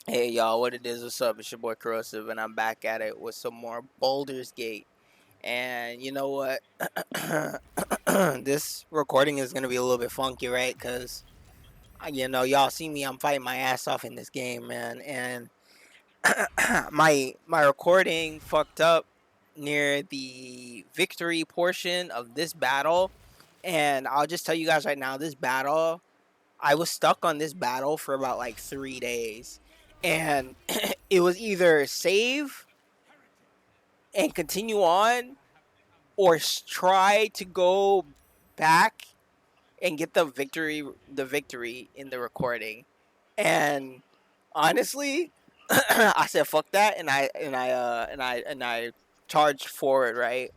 Hey y'all, what it is? What's up? It's your boy Corrosive, and I'm back at it with some more Baldur's Gate. And you know what? This recording is gonna be a little bit funky, right? Cause y'all see me. I'm fighting my ass off in this game, man. And my recording fucked up near the victory portion of this battle. And I'll just tell you guys right now, this battle, I was stuck on this battle for about like 3 days, and it was either save and continue on, or try to go back and get the victory in the recording. And honestly, I said fuck that, and I charged forward, right?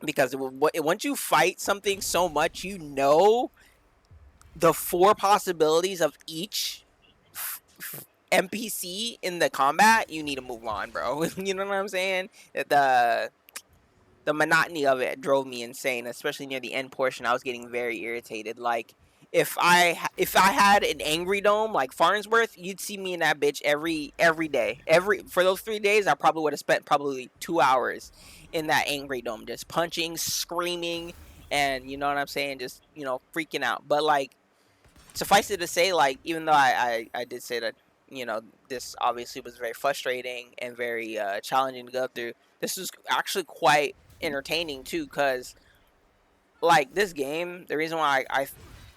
Because once you fight something so much, the four possibilities of each NPC in the combat, you need to move on, bro. You know what I'm saying? The monotony of it drove me insane, especially near the end portion. I was getting very irritated. Like, if I had an angry dome like Farnsworth, you'd see me in that bitch every day. For those 3 days, I probably would have spent probably 2 hours in that angry dome, just punching, screaming, and you know what I'm saying, just freaking out. But like, suffice it to say, like, even though I did say that, this obviously was very frustrating and very challenging to go through, this was actually quite entertaining too, because like, this game, the reason why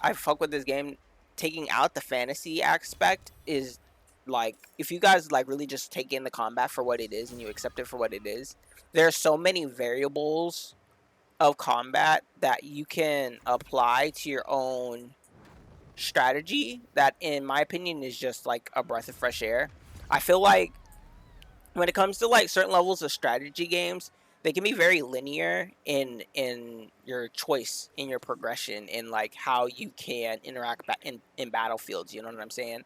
I fuck with this game, taking out the fantasy aspect, is like, if you guys like really just take in the combat for what it is and you accept it for what it is, there are so many variables of combat that you can apply to your own strategy that, in my opinion, is just like a breath of fresh air. I feel like when it comes to like certain levels of strategy games, they can be very linear in your choice, in your progression, in like how you can interact in battlefields. You know what I'm saying?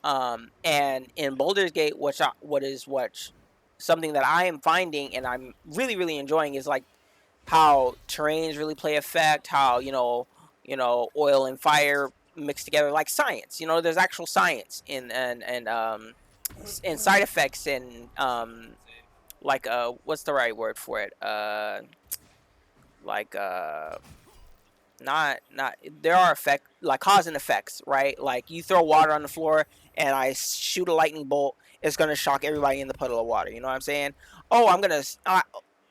And in Baldur's Gate, what something that I am finding and I'm really really enjoying is like how terrains really play effect, how oil and fire mixed together like science. There's actual science and side effects, and like what's the right word for it? Like not there are effect, like cause and effects, right? Like, you throw water on the floor and I shoot a lightning bolt, it's gonna shock everybody in the puddle of water. You know what I'm saying? Oh, I'm gonna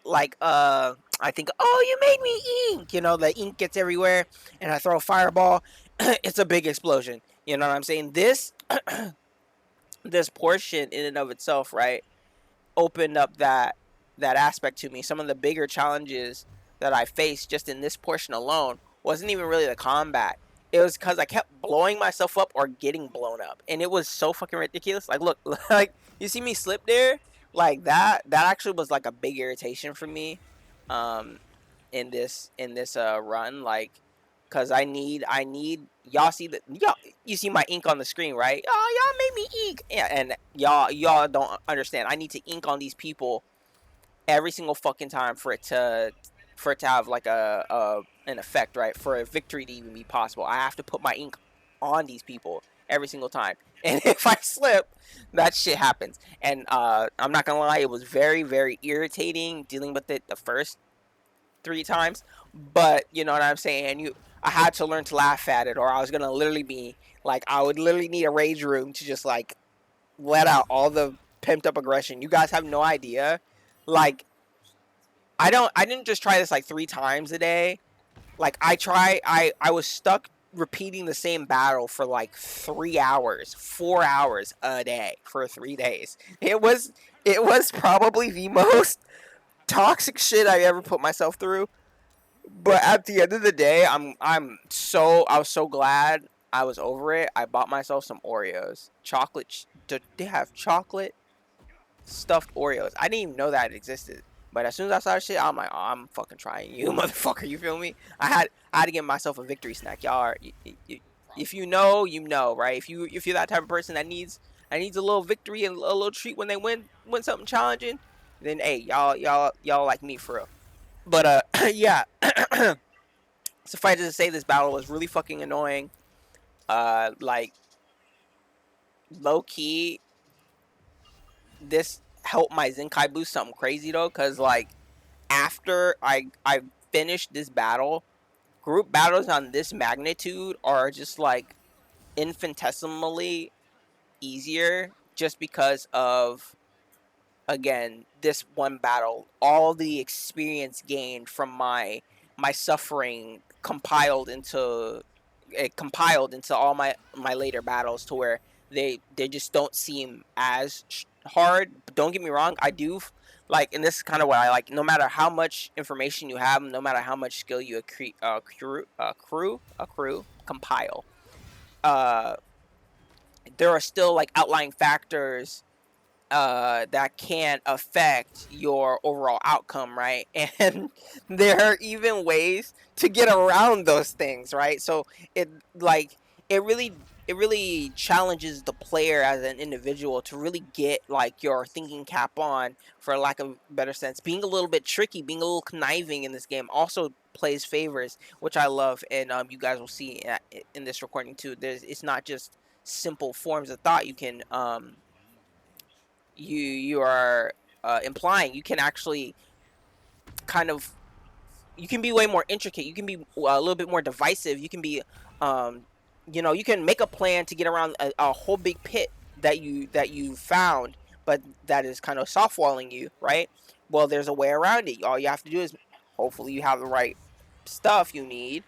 like I think, oh, you made me ink. The ink gets everywhere, and I throw a fireball. It's a big explosion. You know what I'm saying? This portion in and of itself, right, opened up that aspect to me. Some of the bigger challenges that I faced just in this portion alone wasn't even really the combat. It was because I kept blowing myself up or getting blown up, and it was so fucking ridiculous. Like, look, like, you see me slip there, like that. That actually was like a big irritation for me, um, in this run, like, cause I need y'all see the y'all you see my ink on the screen, right? Oh, y'all made me ink, yeah, and y'all don't understand. I need to ink on these people every single fucking time for it to have like a an effect, right? For a victory to even be possible, I have to put my ink on these people every single time. And if I slip, that shit happens. And I'm not gonna lie, it was very very irritating dealing with it the first 3 times. But you know what I'm saying? I had to learn to laugh at it, or I was gonna literally be like, I would literally need a rage room to just like let out all the pimped up aggression. You guys have no idea. Like, I didn't just try this like 3 times a day. Like, I was stuck repeating the same battle for like 3 hours, 4 hours a day for 3 days. It was probably the most toxic shit I ever put myself through. But at the end of the day, I was so glad I was over it. I bought myself some Oreos. They have chocolate stuffed Oreos. I didn't even know that it existed. But as soon as I saw that shit, I'm like, oh, I'm fucking trying you, motherfucker. You feel me? I had to get myself a victory snack. Y'all are, if you know, you know, right? If you're that type of person that needs a little victory and a little treat when they win something challenging, then hey, y'all like me for real. But yeah. Suffice it to say, this battle was really fucking annoying. Like, low key. this helped my Zenkai boost something crazy though, because like after I finished this battle, group battles on this magnitude are just like infinitesimally easier, just because of, again, this one battle, all the experience gained from my suffering compiled into all my later battles, to where they just don't seem as hard. But don't get me wrong, I do like, and this is kind of what I like. No matter how much information you have, no matter how much skill you accrue, compile, uh, there are still like outlying factors that can affect your overall outcome, right? And there are even ways to get around those things, right? So it like it really it really challenges the player as an individual to really get like your thinking cap on, for lack of a better sense. Being a little bit tricky, being a little conniving in this game also plays favors, which I love, and you guys will see in this recording too. It's not just simple forms of thought you can you are implying. You can actually kind of, you can be way more intricate. You can be a little bit more divisive. You can be you can make a plan to get around a whole big pit that you found, but that is kind of soft walling you, right? Well, there's a way around it. All you have to do is, hopefully you have the right stuff you need,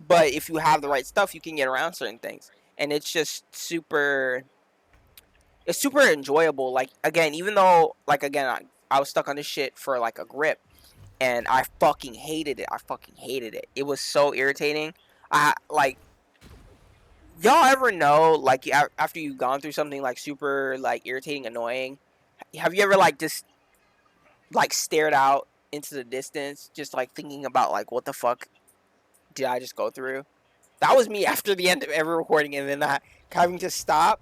but if you have the right stuff, you can get around certain things. And it's super enjoyable. Like, again, even though, like, again, I was stuck on this shit for like a grip, and I fucking hated it. I fucking hated it. It was so irritating. I like, y'all ever know, like, after you've gone through something like super like irritating, annoying, have you ever like just like stared out into the distance, just like thinking about like, what the fuck did I just go through? That was me after the end of every recording, and then having to stop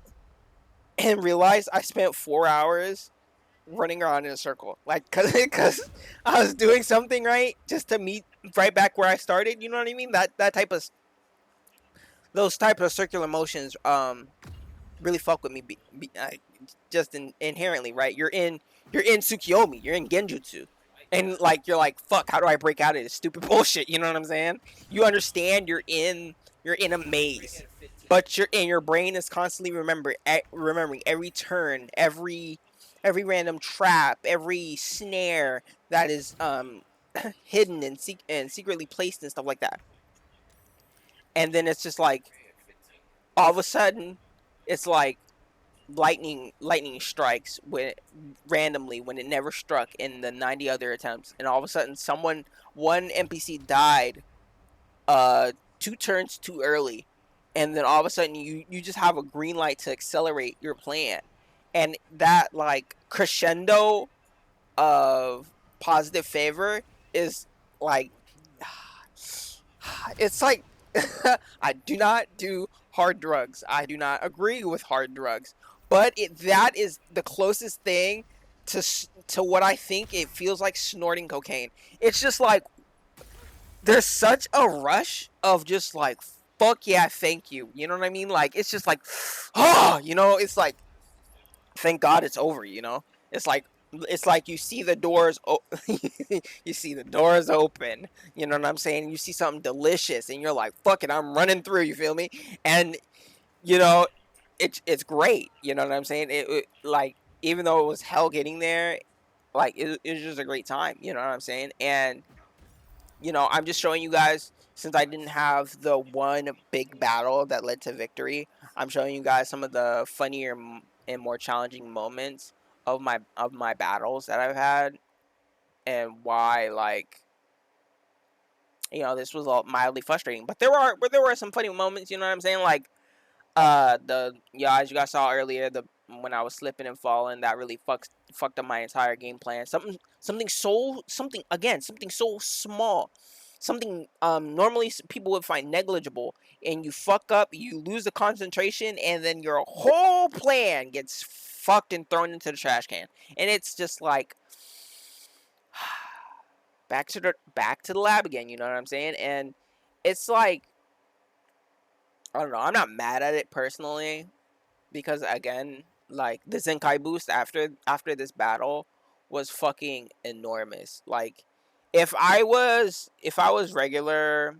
and realize I spent 4 hours running around in a circle, like, cause I was doing something right just to meet right back where I started. You know what I mean? That type of, those type of circular motions really fuck with me. Just inherently, right? You're in Tsukiyomi, you're in Genjutsu, and like you're like, fuck, how do I break out of this stupid bullshit? You know what I'm saying? You understand you're in a maze, but your brain is constantly remembering every turn, every random trap, every snare that is hidden and secretly placed and stuff like that. And then it's just like, all of a sudden, it's like lightning strikes when randomly, when it never struck in the 90 other attempts, and all of a sudden one NPC died 2 turns too early, and then all of a sudden you just have a green light to accelerate your plan. And that like crescendo of positive favor is like, it's like, I do not do hard drugs. I do not agree with hard drugs, but that is the closest thing to what I think it feels like snorting cocaine. It's just like, there's such a rush of just like, fuck yeah, thank you. You know what I mean? Like, it's just like, oh, it's like, thank God it's over. It's like you see the doors you see the doors open. You know what I'm saying? You see something delicious and you're like, fuck it, I'm running through. You feel me? And you know it's great. You know what I'm saying? Like, even though it was hell getting there, like it was just a great time. You know what I'm saying? And I'm just showing you guys, since I didn't have the one big battle that led to victory, I'm showing you guys some of the funnier and more challenging moments of my battles that I've had, and why, like, this was all mildly frustrating. But there were some funny moments. You know what I'm saying? Like, as you guys saw earlier, when I was slipping and falling, that really fucked up my entire game plan. Something so small, something normally people would find negligible, and you fuck up, you lose the concentration, and then your whole plan gets fucked and thrown into the trash can. And it's just like, back to the lab again. You know what I'm saying? And it's like, I don't know. I'm not mad at it personally, because, again, Like the Zenkai boost after this battle was fucking enormous. Like if I was regular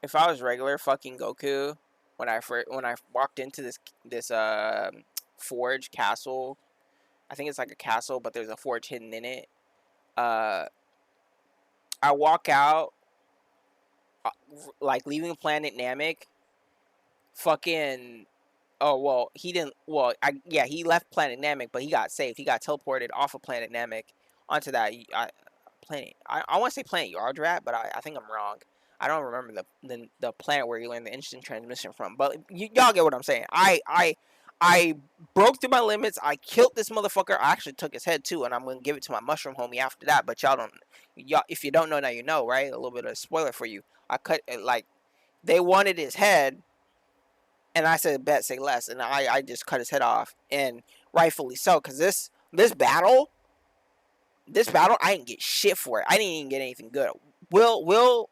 fucking Goku when I walked into this forge castle, I think it's like a castle, but there's a forge hidden in it. Uh, I walk out, like leaving planet Namek, fucking. Oh well, he didn't. Well, he left Planet Namek, but he got saved. He got teleported off of Planet Namek onto that planet. I want to say Planet Yardrat, but I think I'm wrong. I don't remember the planet where you learned the instant transmission from. But y'all get what I'm saying. I broke through my limits. I killed this motherfucker. I actually took his head too, and I'm gonna give it to my mushroom homie after that. But y'all, if you don't know now, you know, right? A little bit of a spoiler for you. I cut like they wanted his head. And I said, bet, say less. And I just cut his head off. And rightfully so. Because this battle, I didn't get shit for it. I didn't even get anything good. Will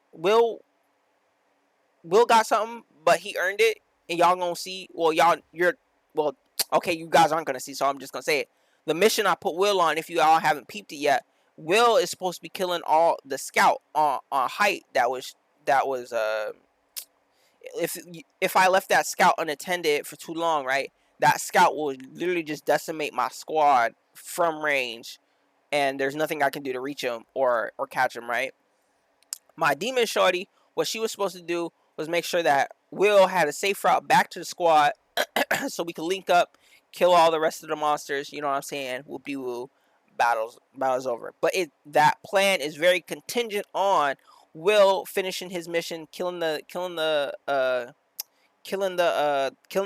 got something, but he earned it. And y'all gonna see. Well, okay, you guys aren't gonna see, so I'm just gonna say it. The mission I put Will on, if you all haven't peeped it yet, Will is supposed to be killing all the scout on height that was if I left that scout unattended for too long, right, that scout will literally just decimate my squad from range, and there's nothing I can do to reach him or catch him, right? My demon shorty, what she was supposed to do was make sure that Will had a safe route back to the squad so we could link up, kill all the rest of the monsters, you know what I'm saying? Whoop-de-woo, battles over. But that plan is very contingent on Will finishing his mission, killing the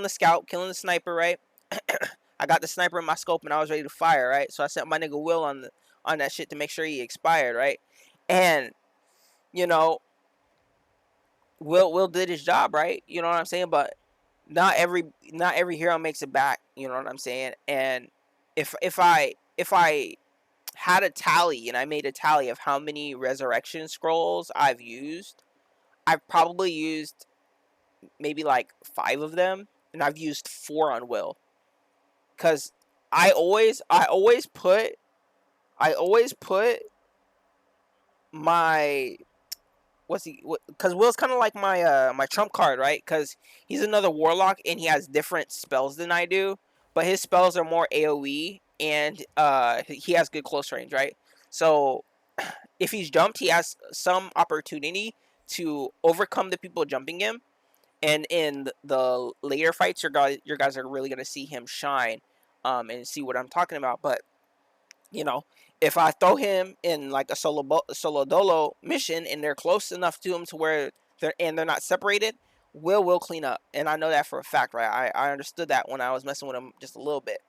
scout, killing the sniper, right? I got the sniper in my scope and I was ready to fire, right? So I sent my nigga Will on that shit to make sure he expired, right? And you know, Will did his job, right? You know what I'm saying? But not every hero makes it back, you know what I'm saying? And if I had a tally and I made a tally of how many resurrection scrolls I've probably used maybe like 5 of them, and I've used 4 on Will. Cause I always put my cause Will's kind of like my trump card, right? Cause he's another warlock and he has different spells than I do, but his spells are more AoE and he has good close range, right? So if he's jumped, he has some opportunity to overcome the people jumping him. And in the later fights, your guys are really gonna see him shine, and see what I'm talking about. But you know, if I throw him in like a solo dolo mission and they're close enough to him to where they're not separated, will clean up, and I know that for a fact, right? I understood that when I was messing with him just a little bit,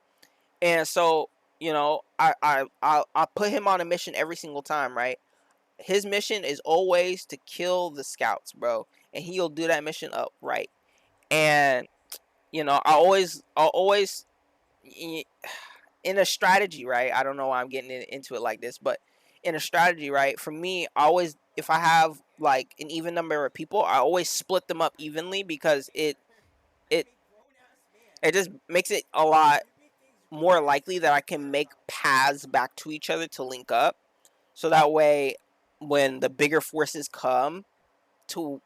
and so you know, I put him on a mission every single time, right? His mission is always to kill the scouts, bro, and he'll do that mission up right. And you know, I'll always in a strategy, right? I don't know why I'm getting into it like this, but in a strategy, right? For me, I always, if I have like an even number of people, I always split them up evenly because it just makes it a lot more likely that I can make paths back to each other to link up. So that way, when the bigger forces come to,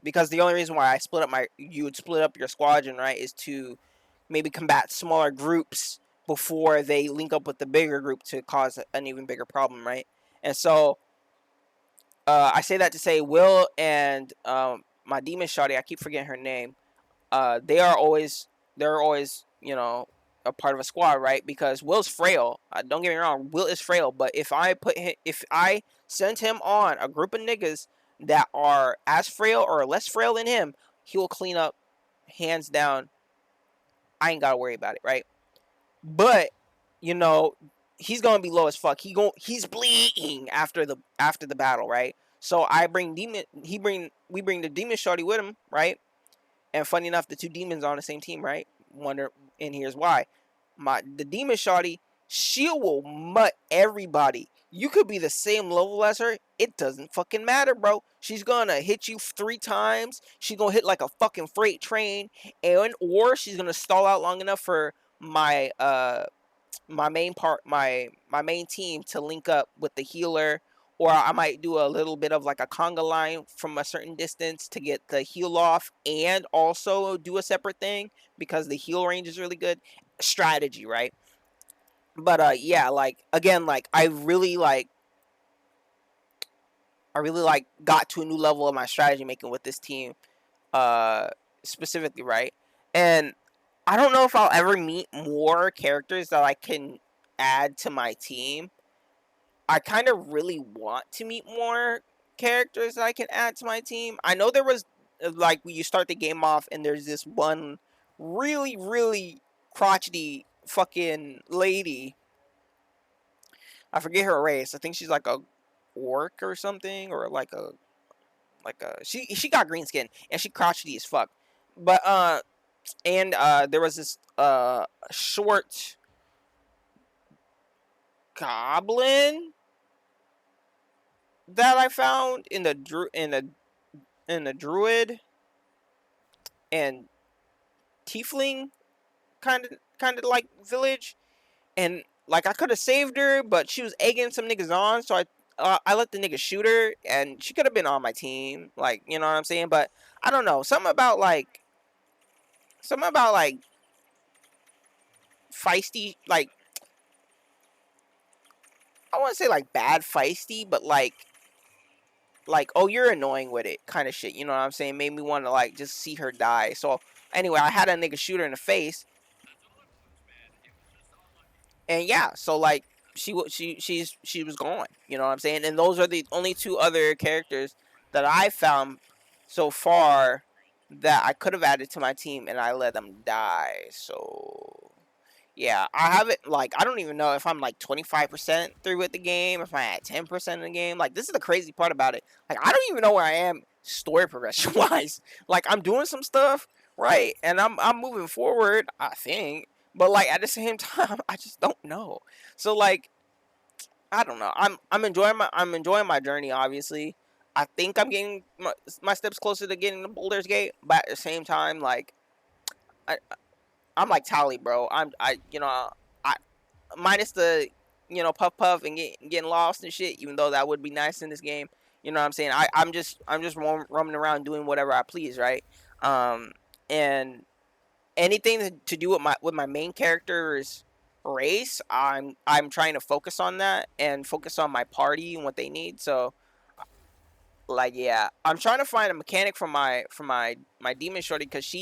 because the only reason why you would split up your squadron, right, is to maybe combat smaller groups before they link up with the bigger group to cause an even bigger problem, right? And so, I say that to say Will and my demon shawty, I keep forgetting her name. They're always you know, a part of a squad, right? Because Will's frail. Don't get me wrong, Will is frail. But if I send him on a group of niggas that are as frail or less frail than him, he will clean up, hands down. I ain't gotta worry about it, right? But you know, he's gonna be low as fuck. He's bleeding after the battle, right? So we bring the demon shorty with him, right? And funny enough, the 2 demons are on the same team, right? And here's why. The demon shawty, she will mutt everybody. You could be the same level as her. It doesn't fucking matter, bro. She's gonna hit you 3 times. She's gonna hit like a fucking freight train, and or she's gonna stall out long enough for my my main team to link up with the healer, or I might do a little bit of like a conga line from a certain distance to get the heal off and also do a separate thing because the heal range is really good. Strategy, right? But yeah, like again, like I really like got to a new level of my strategy making with this team, uh specifically, right? And I don't know if I'll ever meet more characters that I can add to my team. I kind of really want to meet more characters that I can add to my team. I know there was like when you start the game off and there's this one really crotchety fucking lady. I forget her race. I think she's like a orc or something, or like a she got green skin and she crotchety as fuck. But and there was this short goblin that I found in the druid and tiefling kind of like village, and like I could have saved her, but she was egging some niggas on, so I let the nigga shoot her, and she could have been on my team, like, you know what I'm saying? But I don't know, something about like feisty, like I want to say like bad feisty, but like oh you're annoying with it kind of shit. You know what I'm saying? Made me want to like just see her die. So anyway, I had a nigga shoot her in the face, and yeah, so like she was gone. You know what I'm saying? And those are the only 2 other characters that I found so far that I could have added to my team, and I let them die. So yeah, I haven't, like, I don't even know if I'm like 25% through with the game, if I'm at 10% of the game. Like, this is the crazy part about it. Like, I don't even know where I am story progression wise. Like, I'm doing some stuff, right? And I'm moving forward, I think. But like at the same time, I just don't know. So like, I don't know. I'm enjoying my journey, obviously. I think I'm getting my steps closer to getting the Baldur's Gate, but at the same time, like I, I'm like Tally, bro. I minus the puff puff and getting lost and shit. Even though that would be nice in this game, you know what I'm saying. I'm just roaming around doing whatever I please, right? And anything to do with my main character's race, I'm trying to focus on that and focus on my party and what they need. So like yeah, I'm trying to find a mechanic for my demon shorty, because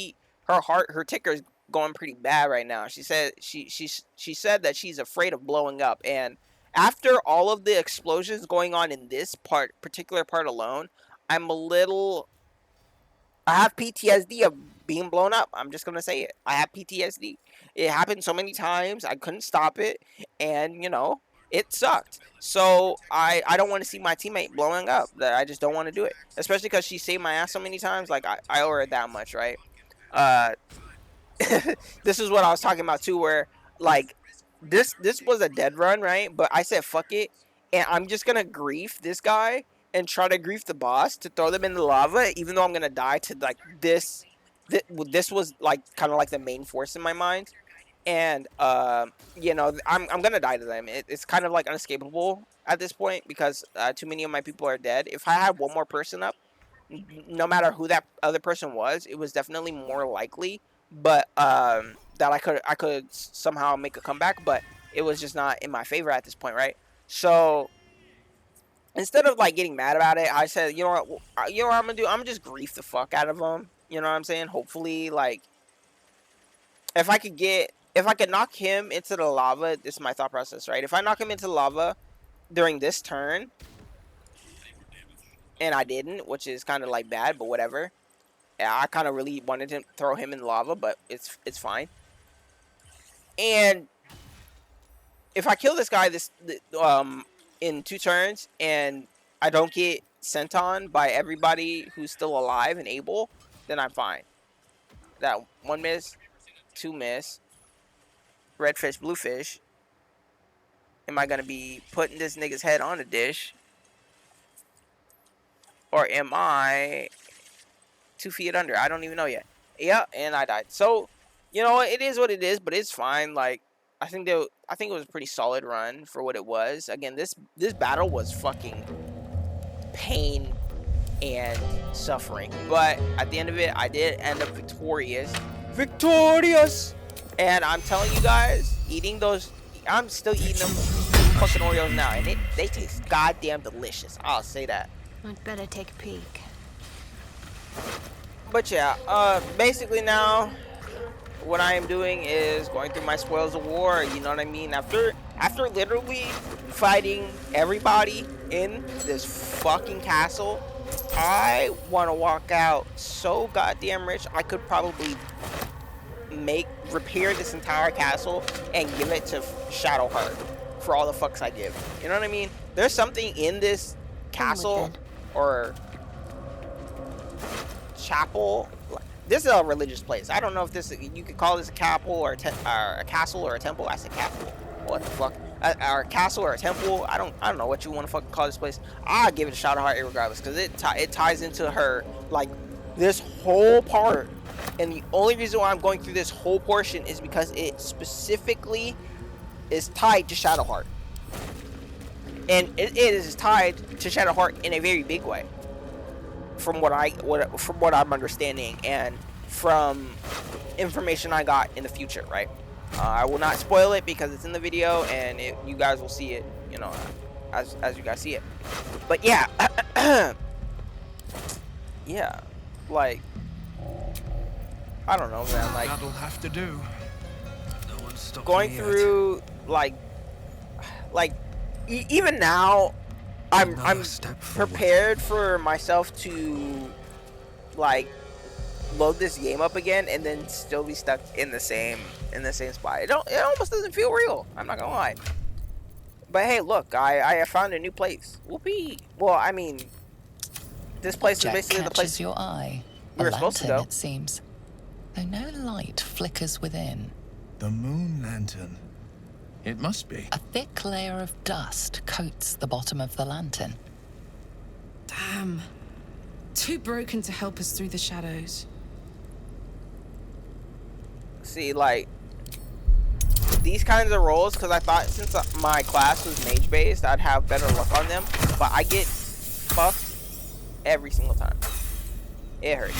her ticker is going pretty bad right now. She said she said that she's afraid of blowing up, and after all of the explosions going on in this particular part alone, I'm a little I have PTSD of being blown up. I'm just gonna say it. I have PTSD. It happened so many times. I couldn't stop it, and it sucked. So I don't want to see my teammate blowing up. That I just don't want to do it, especially because she saved my ass so many times. Like I owe her that much, right? Uh, this is what I was talking about too, where like this was a dead run, right? But I said fuck it, and I'm just gonna grief this guy and try to grief the boss to throw them in the lava, even though I'm gonna die to like this. This was like kind of like the main force in my mind, and I'm gonna die to them. It's kind of like unescapable at this point because too many of my people are dead. If I had one more person up, no matter who that other person was, it was definitely more likely. But that I could somehow make a comeback, but it was just not in my favor at this point, right? So instead of like getting mad about it, I said, you know what I'm gonna do? I'm gonna just grief the fuck out of them. You know what I'm saying? Hopefully, like if I could knock him into the lava, this is my thought process, right? If I knock him into the lava during this turn, and I didn't, which is kind of like bad, but whatever. Yeah, I kind of really wanted to throw him in lava, but it's fine. And if I kill this guy in 2 turns and I don't get sent on by everybody who's still alive and able, then I'm fine. That 1 miss, 2 miss, red fish, blue fish. Am I gonna be putting this nigga's head on a dish? Or am I 2 feet under? I don't even know yet. Yeah, and I died. So, you know, it is what it is, but it's fine. Like, I think it was a pretty solid run for what it was. Again, this battle was fucking pain and suffering. But at the end of it, I did end up victorious. Victorious! And I'm telling you guys, eating those, I'm still eating them fucking Oreos now, and they taste goddamn delicious. I'll say that. I'd better take a peek. But yeah, basically now, what I am doing is going through my spoils of war. You know what I mean? After literally fighting everybody in this fucking castle, I want to walk out so goddamn rich. I could probably repair this entire castle and give it to Shadowheart for all the fucks I give. You know what I mean? There's something in this castle or chapel. This is a religious place. I don't know if this, you could call this a chapel or a castle or a temple. I said capital. What the fuck? Or a castle or a temple. I don't know what you want to fucking call this place. I'll give it a Shadowheart regardless, because it ties into her, like, this whole part. And the only reason why I'm going through this whole portion is because it specifically is tied to Shadowheart. And it is tied to Shadowheart in a very big way. From what I'm understanding and from information I got in the future, right? I will not spoil it because it's in the video and you guys will see it, you know, as you guys see it. But yeah, yeah, like, I don't know, man. Like, that'll have to do. No one's stopping going through like even now. I'm prepared for myself to like load this game up again and then still be stuck in the same spot. It almost doesn't feel real. I'm not gonna lie. But hey, look, I found a new place. Whoopee! Well, I mean, this place is basically the place your eye. we were supposed to go. It seems, though no light flickers within. The moon lantern. It must be. A thick layer of dust coats the bottom of the lantern. Damn. Too broken to help us through the shadows. See, like, these kinds of roles, because I thought since my class was mage based, I'd have better luck on them, but I get fucked every single time. It hurts.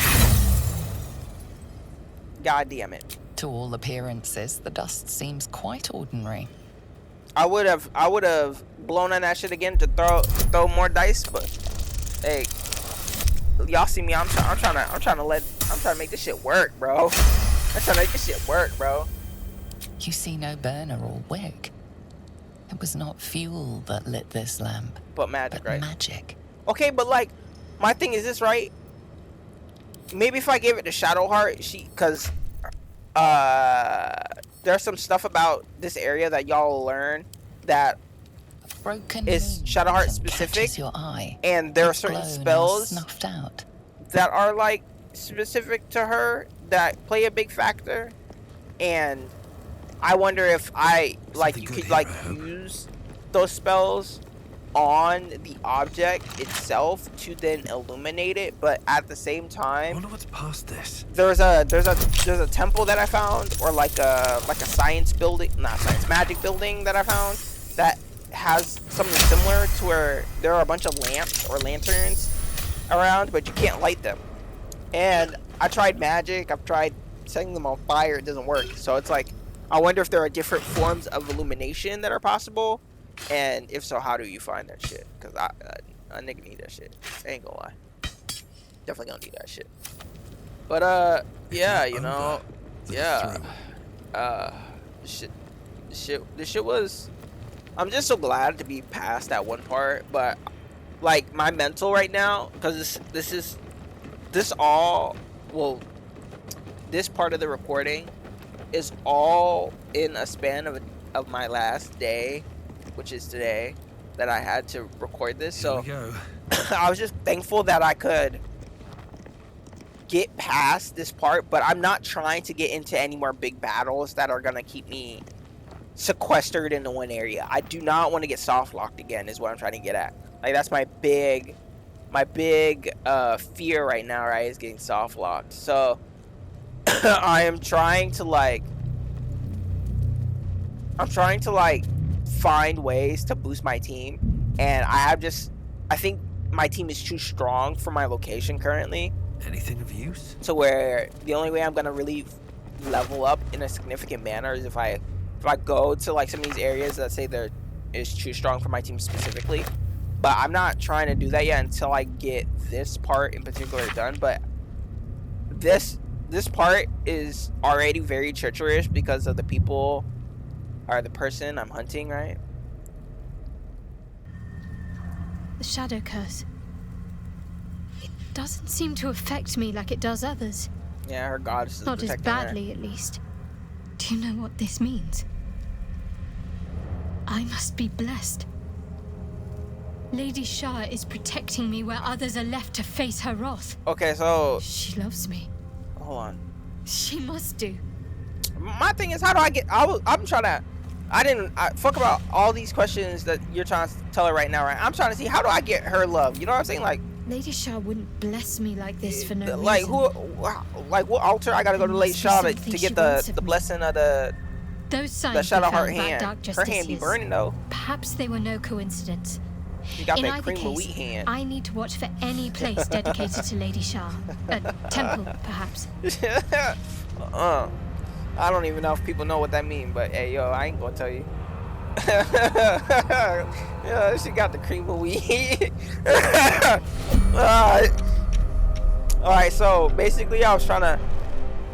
God damn it. To all appearances, the dust seems quite ordinary. I would have blown on that shit again to throw more dice, but hey, y'all see me. I'm trying to make this shit work, bro. I'm trying to make this shit work, bro. You see no burner or wick. It was not fuel that lit this lamp, but magic, right? Magic. Okay, but like, my thing is this, right? Maybe if I gave it to Shadowheart, because there's some stuff about this area that y'all learn that is Shadowheart specific, your eye. And there are certain spells snuffed out that are like specific to her that play a big factor, and I wonder if you could like use those spells on the object itself to then illuminate it, but at the same time, I wonder what's past this. There's a temple that I found, or like a science building, not science, magic building that I found that has something similar to where there are a bunch of lamps or lanterns around, but you can't light them. And I tried magic, I've tried setting them on fire, it doesn't work. So it's like, I wonder if there are different forms of illumination that are possible. And if so, how do you find that shit? Because a nigga need that shit. I ain't gonna lie. Definitely gonna need that shit. But, yeah, you know, yeah. This shit was... I'm just so glad to be past that one part. But, like, my mental right now, because this part of the recording is all in a span of my last day, which is today, that I had to record this. So I was just thankful that I could get past this part, but I'm not trying to get into any more big battles that are gonna keep me sequestered into one area. I do not want to get soft locked again, is what I'm trying to get at. Like, that's my big fear right now, right, is getting soft locked. So I am trying to like find ways to boost my team, and I think my team is too strong for my location currently. Anything of use? So where the only way I'm gonna really level up in a significant manner is if I go to like some of these areas that say they're is too strong for my team specifically. But I'm not trying to do that yet until I get this part in particular done. But this part is already very treacherous because of the people or the person I'm hunting, right? The shadow curse. It doesn't seem to affect me like it does others. Yeah, her goddess is Not as protecting her. badly, at least. Do you know what this means? I must be blessed. Lady Shah is protecting me where others are left to face her wrath. Okay, so She loves me. hold on. She must do. My thing is, how do I get? I'm trying to. Fuck about all these questions that you're trying to tell her right now, right? I'm trying to see how do I get her love. You know what I'm saying? Like, Lady Shah wouldn't bless me like this for no like reason. like what altar I gotta go to There Lady must be Shah something to she get wants of the me. blessing of the Those signs shadow we heart found about hand. dark Her hand be justiciars. burning though. Perhaps they were no coincidence. You got In that either cream of case, wheat hand. I need to watch for any place dedicated to Lady Shah. A temple, perhaps. I don't even know if people know what that means, but hey, yo, I ain't gonna tell you. Yeah, she got the cream of wheat. Alright, so basically I was trying to,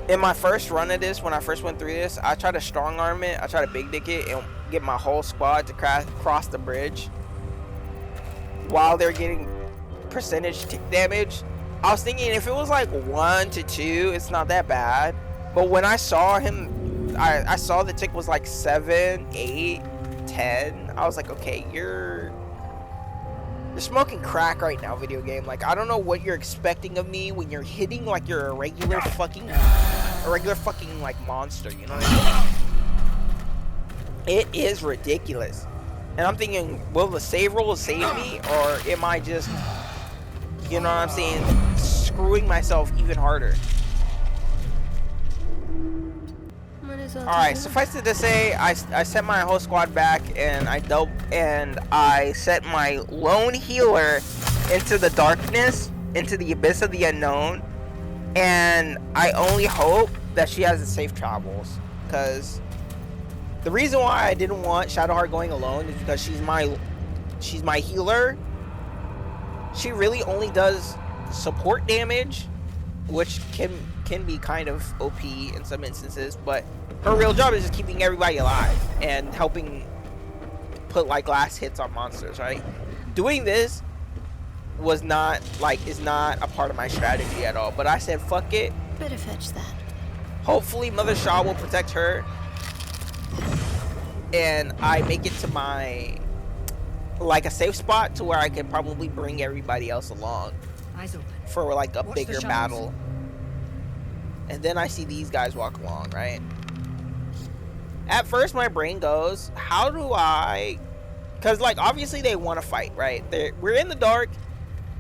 in my first run of this, when I first went through this, I tried to strong arm it, I tried to big dick it, and get my whole squad to cross the bridge while they're getting percentage tick damage. I was thinking if it was like 1 to 2, it's not that bad. But when I saw him, I saw the tick was like 7, 8, 10. I was like, okay, you're smoking crack right now, video game. Like, I don't know what you're expecting of me when you're hitting like you're a regular fucking like monster. You know what I mean? It is ridiculous. And I'm thinking, will the save roll save me, or am I just, you know what I'm saying, screwing myself even harder? Alright, suffice it to say, I sent my whole squad back, and I set my lone healer into the darkness, into the abyss of the unknown, and I only hope that she has the safe travels, because the reason why I didn't want Shadowheart going alone is because she's my healer. She really only does support damage, which can be kind of OP in some instances, but her real job is just keeping everybody alive and helping put like last hits on monsters, right? Doing this is not a part of my strategy at all, but I said fuck it. Better fetch that. Hopefully Mother Shah will protect her, and I make it to my like a safe spot to where I can probably bring everybody else along Eyes open. for like a Watch the bigger shadows. battle. And then I see these guys walk along, right? At first my brain goes, how do I, because like obviously they want to fight, right? We're in the dark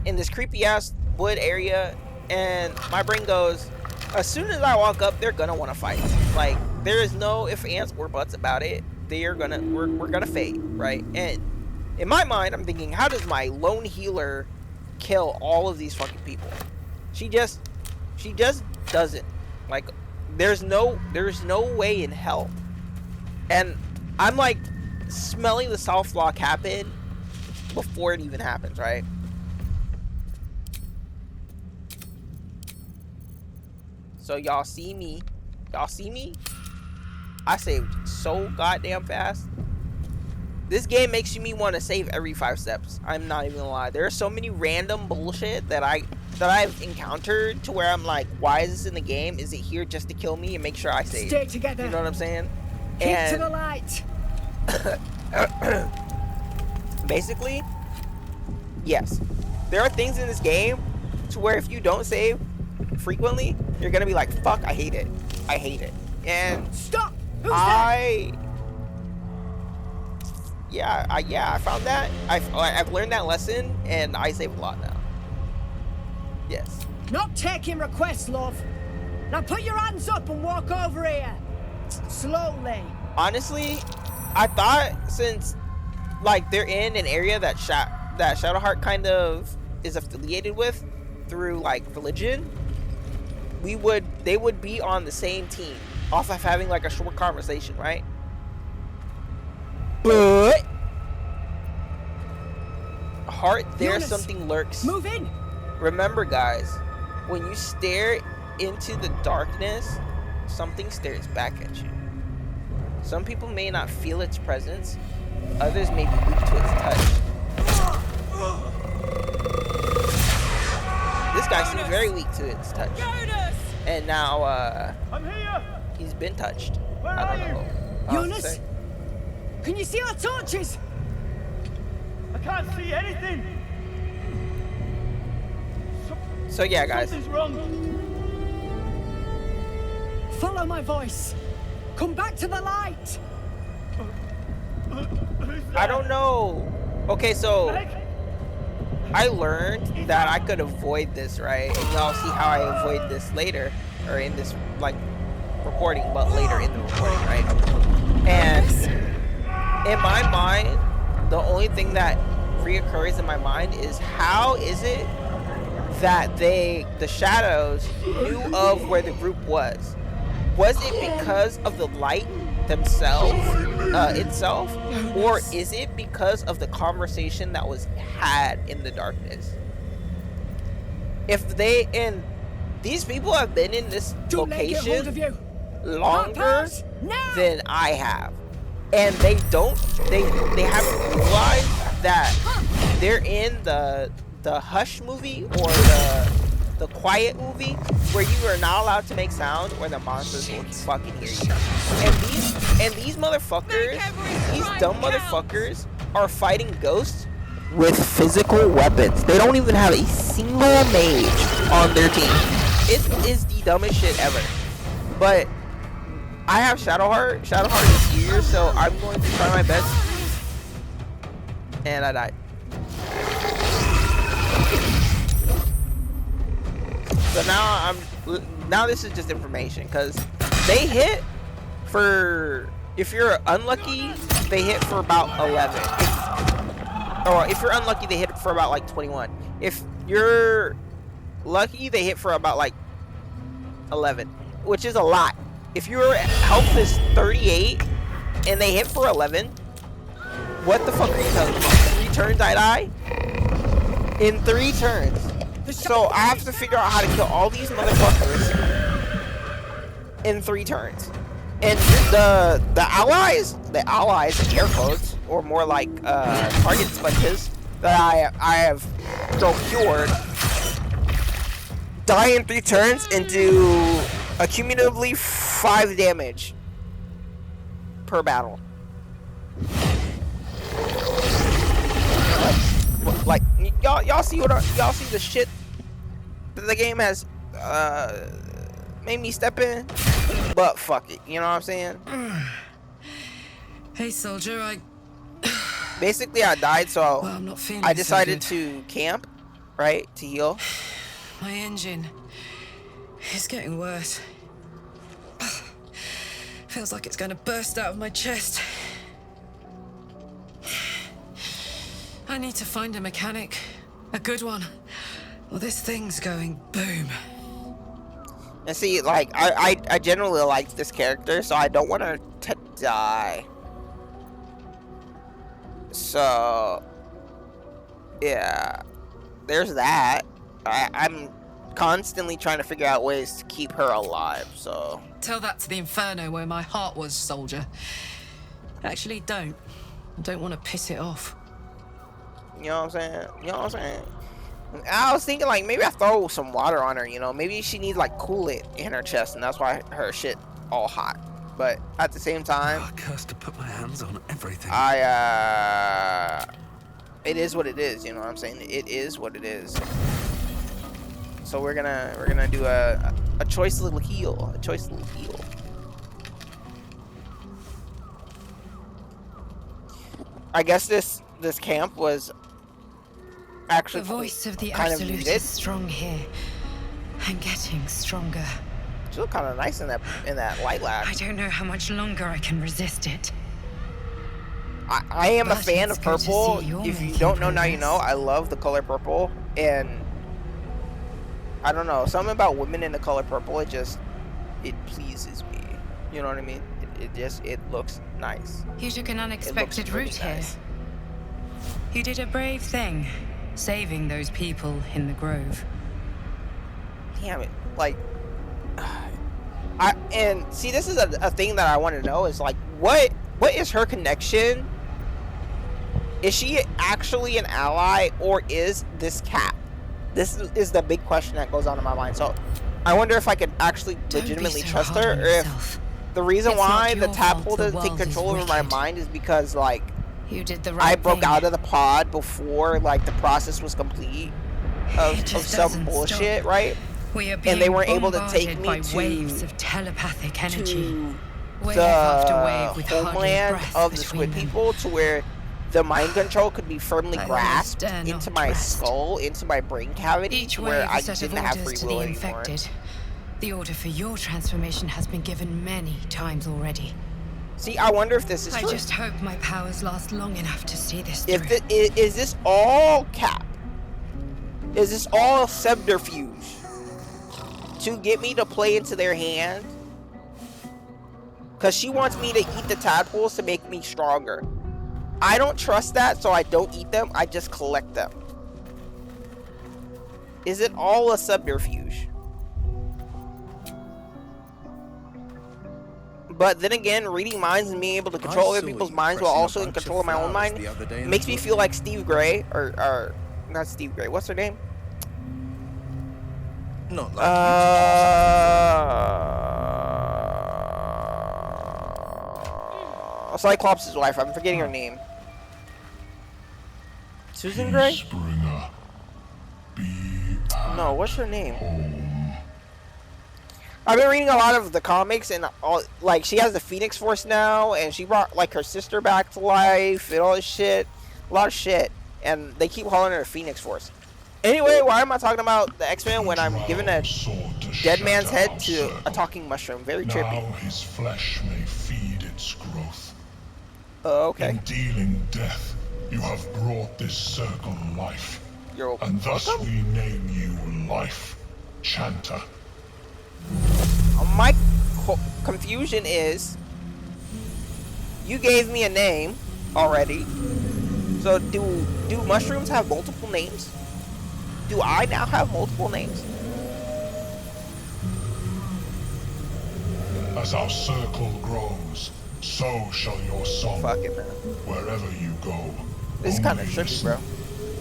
in this creepy ass wood area, and my brain goes, as soon as I walk up, they're gonna want to fight. Like, there is no ifs, ands, or buts about it. We're gonna fade, right? And in my mind, I'm thinking, how does my lone healer kill all of these fucking people? She just doesn't. Like, there's no way in hell. And I'm like smelling the soft lock happen before it even happens, right? So y'all see me? I saved so goddamn fast. This game makes me want to save every 5 steps. I'm not even gonna lie. There are so many random bullshit that I've encountered to where I'm like, why is this in the game? Is it here just to kill me and make sure I save? Stay together. You know what I'm saying? Keep to the And light. basically, yes, there are things in this game to where if you don't save frequently, you're gonna be like, fuck, I hate it. And Stop. Who's that? I found that. I've learned that lesson, and I save a lot now. Yes. Not taking requests, love. Now put your hands up and walk over here. Slowly. Honestly, I thought since like they're in an area that Shadowheart kind of is affiliated with through like religion, they would be on the same team off of having like a short conversation, right? But Heart, there's something lurks. Move in. Remember, guys, when you stare into the darkness, something stares back at you. Some people may not feel its presence, others may be weak to its touch. This guy seems very weak to its touch. And now, I'm here. he's been touched. Where I are don't know. Jonas, can you see our torches? I can't see anything. So yeah, guys. Something's wrong. Follow my voice. Come back to the light. I don't know. Okay, so Meg? I learned that I could avoid this, right? And y'all see how I avoid this later, or in this like recording, but later in the recording, right? And in my mind, the only thing that reoccurs in my mind is how is it that the shadows knew of where the group was? Was it because of the light themselves, itself, or is it because of the conversation that was had in the darkness? If these people have been in this location longer than I have, and they haven't realized that they're in the Hush movie or the Quiet movie, where you are not allowed to make sound or the monsters will fucking hear you. And these motherfuckers, these dumb motherfuckers, are fighting ghosts with physical weapons. They don't even have a single mage on their team. It is the dumbest shit ever. But I have Shadowheart. Shadowheart is here, so I'm going to try my best. And I died. So now this is just information, because they hit for, if you're unlucky, they hit for about 11. If you're unlucky, they hit for about like 21. If you're lucky, they hit for about like 11, which is a lot. If your health is 38 and they hit for 11, what the fuck are you telling me? 3 turns I die? In 3 turns. So I have to figure out how to kill all these motherfuckers in 3 turns. And the allies, air quotes, or more like target sponges that I have procured, die in 3 turns and do accumulatively 5 damage per battle. Like y'all see the shit that the game has made me step in, but fuck it, you know what I'm saying? Hey, soldier, Basically, I died, so well, I'm not feeling I decided so to camp, right, to heal. My engine is getting worse. Feels like it's going to burst out of my chest. I need to find a mechanic, a good one. Well, this thing's going boom. And see, like, I generally like this character, so I don't want her to die. So, yeah, there's that. I'm constantly trying to figure out ways to keep her alive, so. Tell that to the Inferno where my heart was, soldier. Actually, don't. I don't want to piss it off. You know what I'm saying? You know what I'm saying? I was thinking, like, maybe I throw some water on her, you know? Maybe she needs, like, coolant in her chest, and that's why her shit all hot. But at the same time, Oh, cursed to put my hands on everything. it is what it is, you know what I'm saying? It is what it is. So we're gonna do a choice little heal. A choice little heal. I guess this camp was actually The voice of the kind of Absolute needed. is strong here, and getting stronger. She looked kind of nice in that light lab. I don't know how much longer I can resist it. I am a But fan it's of good to purple. see you're If you making don't know, now you know. progress. I love the color purple, and I don't know, something about women in the color purple. It pleases me. You know what I mean? It looks nice. You took an unexpected really route here. nice. You did a brave thing, saving those people in the grove. Damn it! Like, and see, this is a thing that I want to know is like, what is her connection? Is she actually an ally, or is this Cap? This is the big question that goes on in my mind. So I wonder if I could actually legitimately trust her, or if the reason It's not why the your tadpole fault the doesn't take world is control over my wicked. mind is because, like, You did the right I broke thing. out of the pod before, like, the process was complete of It just some doesn't bullshit, stop. right? We are being And they weren't able to take bombarded me by to waves of telepathic energy. to Wave after the wave with hardly a homeland breath of the between squid them. people, to where the mind control could be firmly I almost grasped dare not into my rest. skull, into my brain cavity, Each to wave where I a set of didn't have orders free to will the anymore. infected. The order for your transformation has been given many times already. See, I wonder if this is I true. just hope my powers last long enough to see this If through. is this all Cap? Is this all subterfuge to get me to play into their hand? Because she wants me to eat the tadpoles to make me stronger. I don't trust that, so I don't eat them. I just collect them. Is it all a subterfuge? But then again, reading minds and being able to control other people's minds while also in control of my own mind makes me feel like Steve Gray, or not Steve Gray. What's her name? Not like you Cyclops' wife. I'm forgetting her name. Susan Gray? Springer, be No, what's her name? I've been reading a lot of the comics, and all, like, she has the Phoenix Force now, and she brought, like, her sister back to life, and all this shit. A lot of shit. And they keep calling her the Phoenix Force. Anyway, why am I talking about the X-Men when I'm giving a dead man's head to a talking mushroom? Very trippy. Now his flesh may feed its growth. Okay. In dealing death, you have brought this circle life. You're And thus welcome. we name you Life Chanter. My confusion is, you gave me a name already. So do mushrooms have multiple names? Do I now have multiple names? As our circle grows, so shall your song. Fuck it, man. Wherever you go. This is kind of only tricky, listen,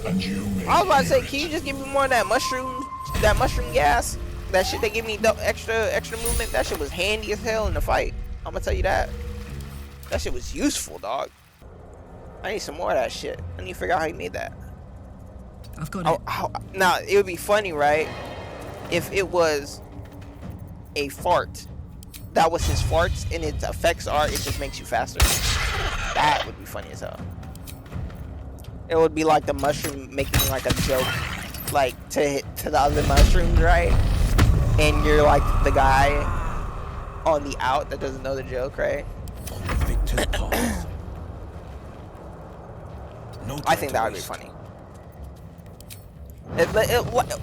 bro. And you may I was about to say, hear can it. you just give me more of that mushroom gas? That shit they give me extra movement. That shit was handy as hell in the fight. I'm gonna tell you that. That shit was useful, dog. I need some more of that shit. I need to figure out how you made that. I've got it. Now, it would be funny, right? If it was a fart. That was his farts, and its effects are, it just makes you faster. That would be funny as hell. It would be like the mushroom making like a joke, like to the other mushrooms, right? And you're like the guy on the out that doesn't know the joke, right? Victor's path. No I time think to that would be waste. funny.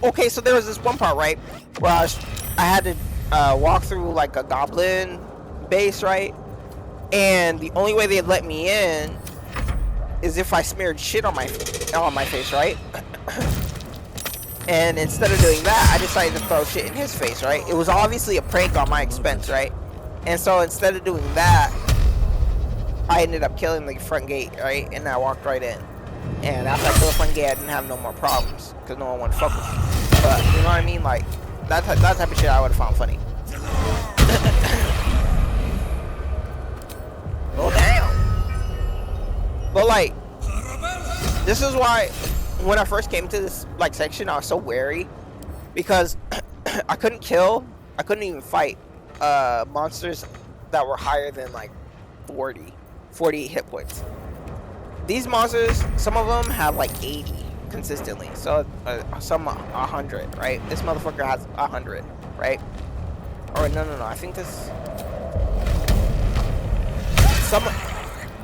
Okay, so there was this one part, right, where I had to walk through like a goblin base, right? And the only way they'd let me in is if I smeared shit on my face, right? And instead of doing that, I decided to throw shit in his face, right? It was obviously a prank on my expense, right? And so instead of doing that, I ended up killing the front gate, right? And I walked right in. And after I killed the front gate, I didn't have no more problems because no one wanted to fuck with me. But you know what I mean? Like that type of shit I would have found funny. Oh damn! But like, this is why when I first came to this like section, I was so wary because I couldn't even fight monsters that were higher than like 40 hit points. these monsters, some of them have like 80 consistently. So some 100, right? This motherfucker has 100, right? Or no, I think this.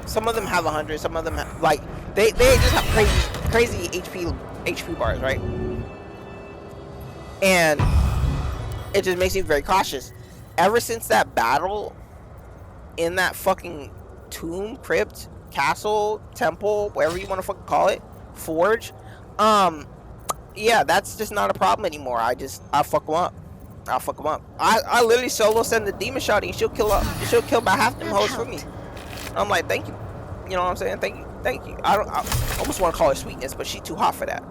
Some of them have 100. Some of them have, like they just have crazy HP bars, right? And it just makes me very cautious. Ever since that battle in that fucking tomb, crypt, castle, temple, whatever you want to fucking call it, forge, yeah, that's just not a problem anymore. I'll fuck them up. I literally solo send the demon shotty and she'll kill about half them hoes for me. I'm like, thank you. You know what I'm saying? Thank you. I almost want to call her sweetness, but she's too hot for that.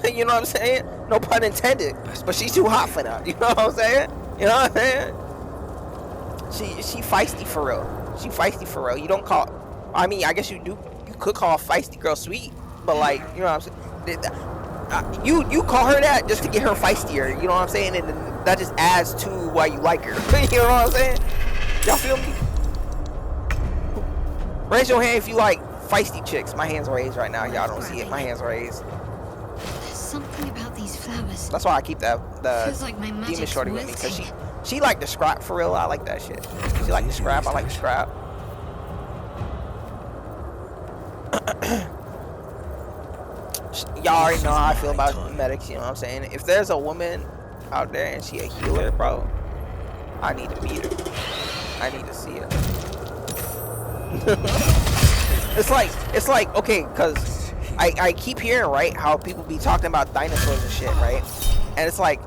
You know what I'm saying? No pun intended. But she's too hot for that. You know what I'm saying? You know what I'm saying? She feisty for real. You don't call. I mean, I guess you could call a feisty girl sweet, but like, you know what I'm saying? You call her that just to get her feistier. You know what I'm saying? And then that just adds to why you like her. You know what I'm saying? Y'all feel me? Raise your hand if you like feisty chicks. My hand's raised right now. Y'all don't see it. My hand's raised. There's something about these flowers. That's why I keep the Feels like my demon magic's shorty with me, because wilting. she like to scrap for real. I like that shit. She like to scrap. I like to scrap. Y'all already know how I feel about medics. You know what I'm saying? If there's a woman out there and she a healer, bro, I need to meet her. I need to see her. it's like okay, because I keep hearing, right, how people be talking about dinosaurs and shit, right? And it's like,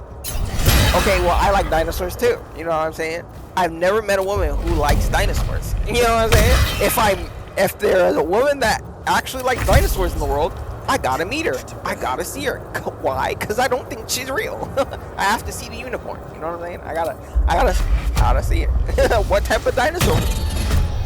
okay, well, I like dinosaurs too. You know what I'm saying? I've never met a woman who likes dinosaurs. You know what I'm saying? If there is a woman that actually likes dinosaurs in the world, I gotta meet her. I gotta see her. Why? Because I don't think she's real. I have to see the unicorn. You know what I'm saying? I gotta see it. What type of dinosaur?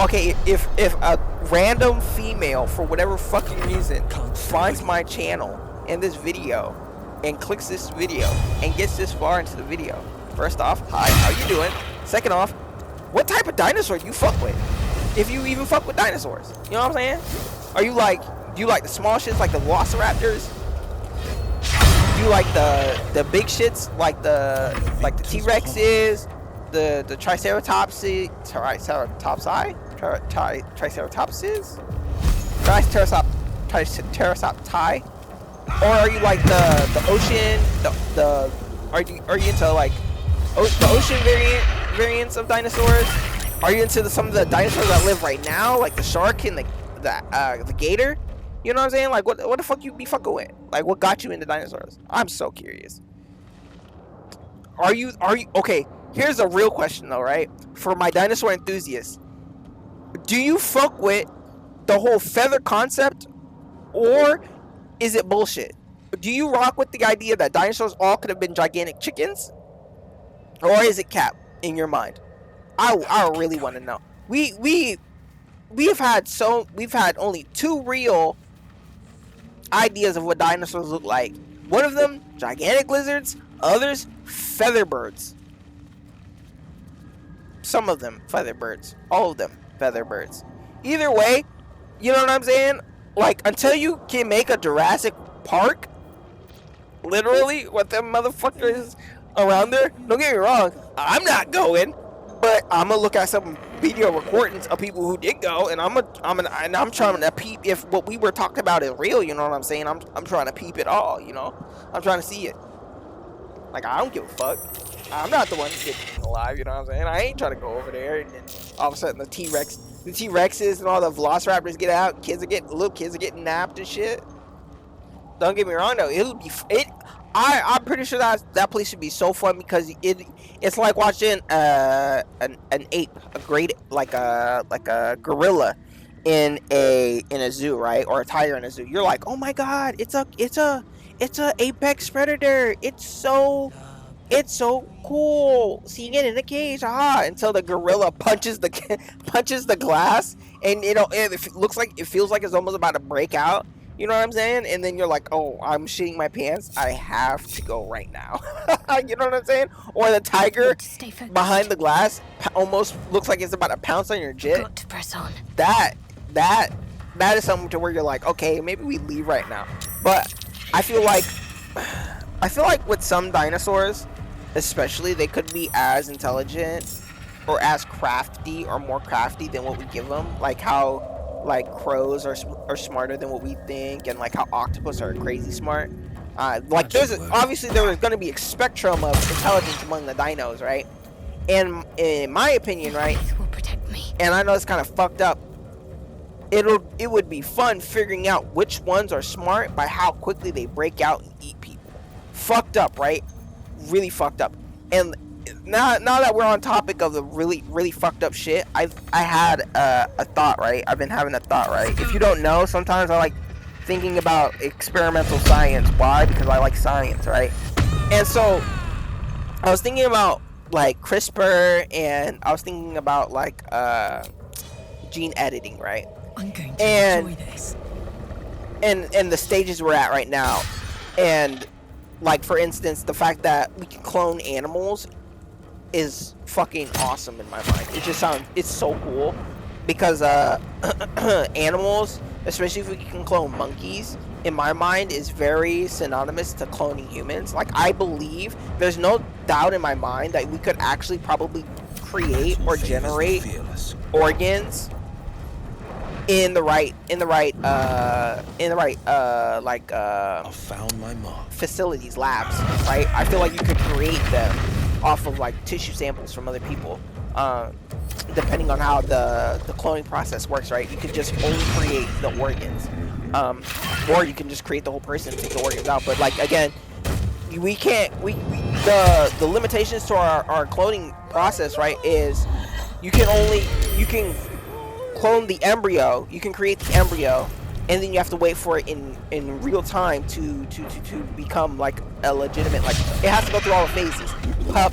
Okay, if a random female, for whatever fucking reason, finds my channel and this video and clicks this video and gets this far into the video, first off, hi, how you doing? Second off, what type of dinosaur do you fuck with? If you even fuck with dinosaurs, you know what I'm saying? Do you like the small shits like the velociraptors? Do you like the big shits like the T-Rexes, the triceratopses, triceratopsi? Or are you like the ocean, are you into like the ocean variants of dinosaurs? Are you into some of the dinosaurs that live right now, like the shark and the gator? You know what I'm saying? Like, what the fuck you be fucking with? Like, what got you into dinosaurs? I'm so curious. Are you okay? Here's a real question though, right? For my dinosaur enthusiasts, do you fuck with the whole feather concept, or is it bullshit? Do you rock with the idea that dinosaurs all could have been gigantic chickens, or is it cap in your mind? I really want to know. We've had only two real ideas of what dinosaurs look like. One of them, gigantic lizards. Others, feather birds. Some of them, feather birds. All of them, feather birds. Either way, you know what I'm saying? Like, until you can make a Jurassic Park, literally, with them motherfuckers around there, don't get me wrong, I'm not going. But I'm gonna look at some video recordings of people who did go, and I'm trying to peep if what we were talking about is real. You know what I'm saying? I'm trying to peep it all. You know, I'm trying to see it. Like, I don't give a fuck. I'm not the one getting alive. You know what I'm saying? I ain't trying to go over there and then all of a sudden the T-Rexes and all the velociraptors get out. Little kids are getting napped and shit. Don't get me wrong though. I'm pretty sure that place should be so fun, because it's like watching an ape, like a gorilla in a zoo, right? Or a tiger in a zoo. You're like, oh my god, it's a apex predator. It's so cool seeing it in a cage. Until the gorilla punches the glass, and it feels like it's almost about to break out. You know what I'm saying? And then you're like, oh, I'm shitting my pants. I have to go right now. You know what I'm saying? Or the tiger behind the glass almost looks like it's about to pounce on your jit. Got to press on. That that is something to where you're like, okay, maybe we leave right now. But I feel like with some dinosaurs, especially, they could be as intelligent or as crafty or more crafty than what we give them. Like how like crows are smarter than what we think, and like how octopus are crazy smart. Like obviously there is going to be a spectrum of intelligence among the dinos, right? And in my opinion, right, Will protect me. and I know it's kind of fucked up, it would be fun figuring out which ones are smart by how quickly they break out and eat people. Fucked up, right? Really fucked up. And now that we're on topic of the really fucked up shit, I had a thought, right? I've been having a thought, right? If you don't know, sometimes I like thinking about experimental science. Why? Because I like science, right? And so I was thinking about like CRISPR, and I was thinking about like gene editing, right? I'm going to enjoy this. And the stages we're at right now, and like for instance, the fact that we can clone animals is fucking awesome in my mind. It's so cool because animals, especially if we can clone monkeys, in my mind is very synonymous to cloning humans. Like I believe there's no doubt in my mind that we could actually probably create or generate organs in the right I found my mark. facilities, labs, right? I feel like you could create them off of like tissue samples from other people, depending on how the cloning process works, right? You could just only create the organs, or you can just create the whole person and take the organs out. But like again, we can't. The limitations to our cloning process, right, is you can clone the embryo. You can create the embryo, and then you have to wait for it in real time to become like a legitimate, like it has to go through all the phases. Pup,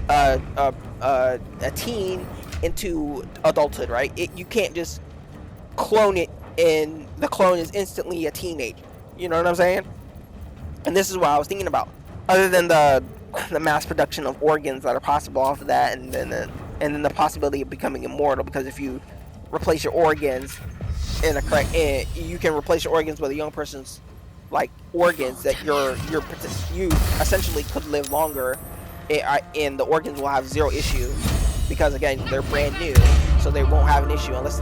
a teen into adulthood, right? You can't just clone it and the clone is instantly a teenager. You know what I'm saying? And this is what I was thinking about. Other than the mass production of organs that are possible off of that, and then the possibility of becoming immortal, because if you replace your organs in a correct, you can replace your organs with a young person's like organs that you essentially could live longer, and the organs will have zero issue because again they're brand new, so they won't have an issue unless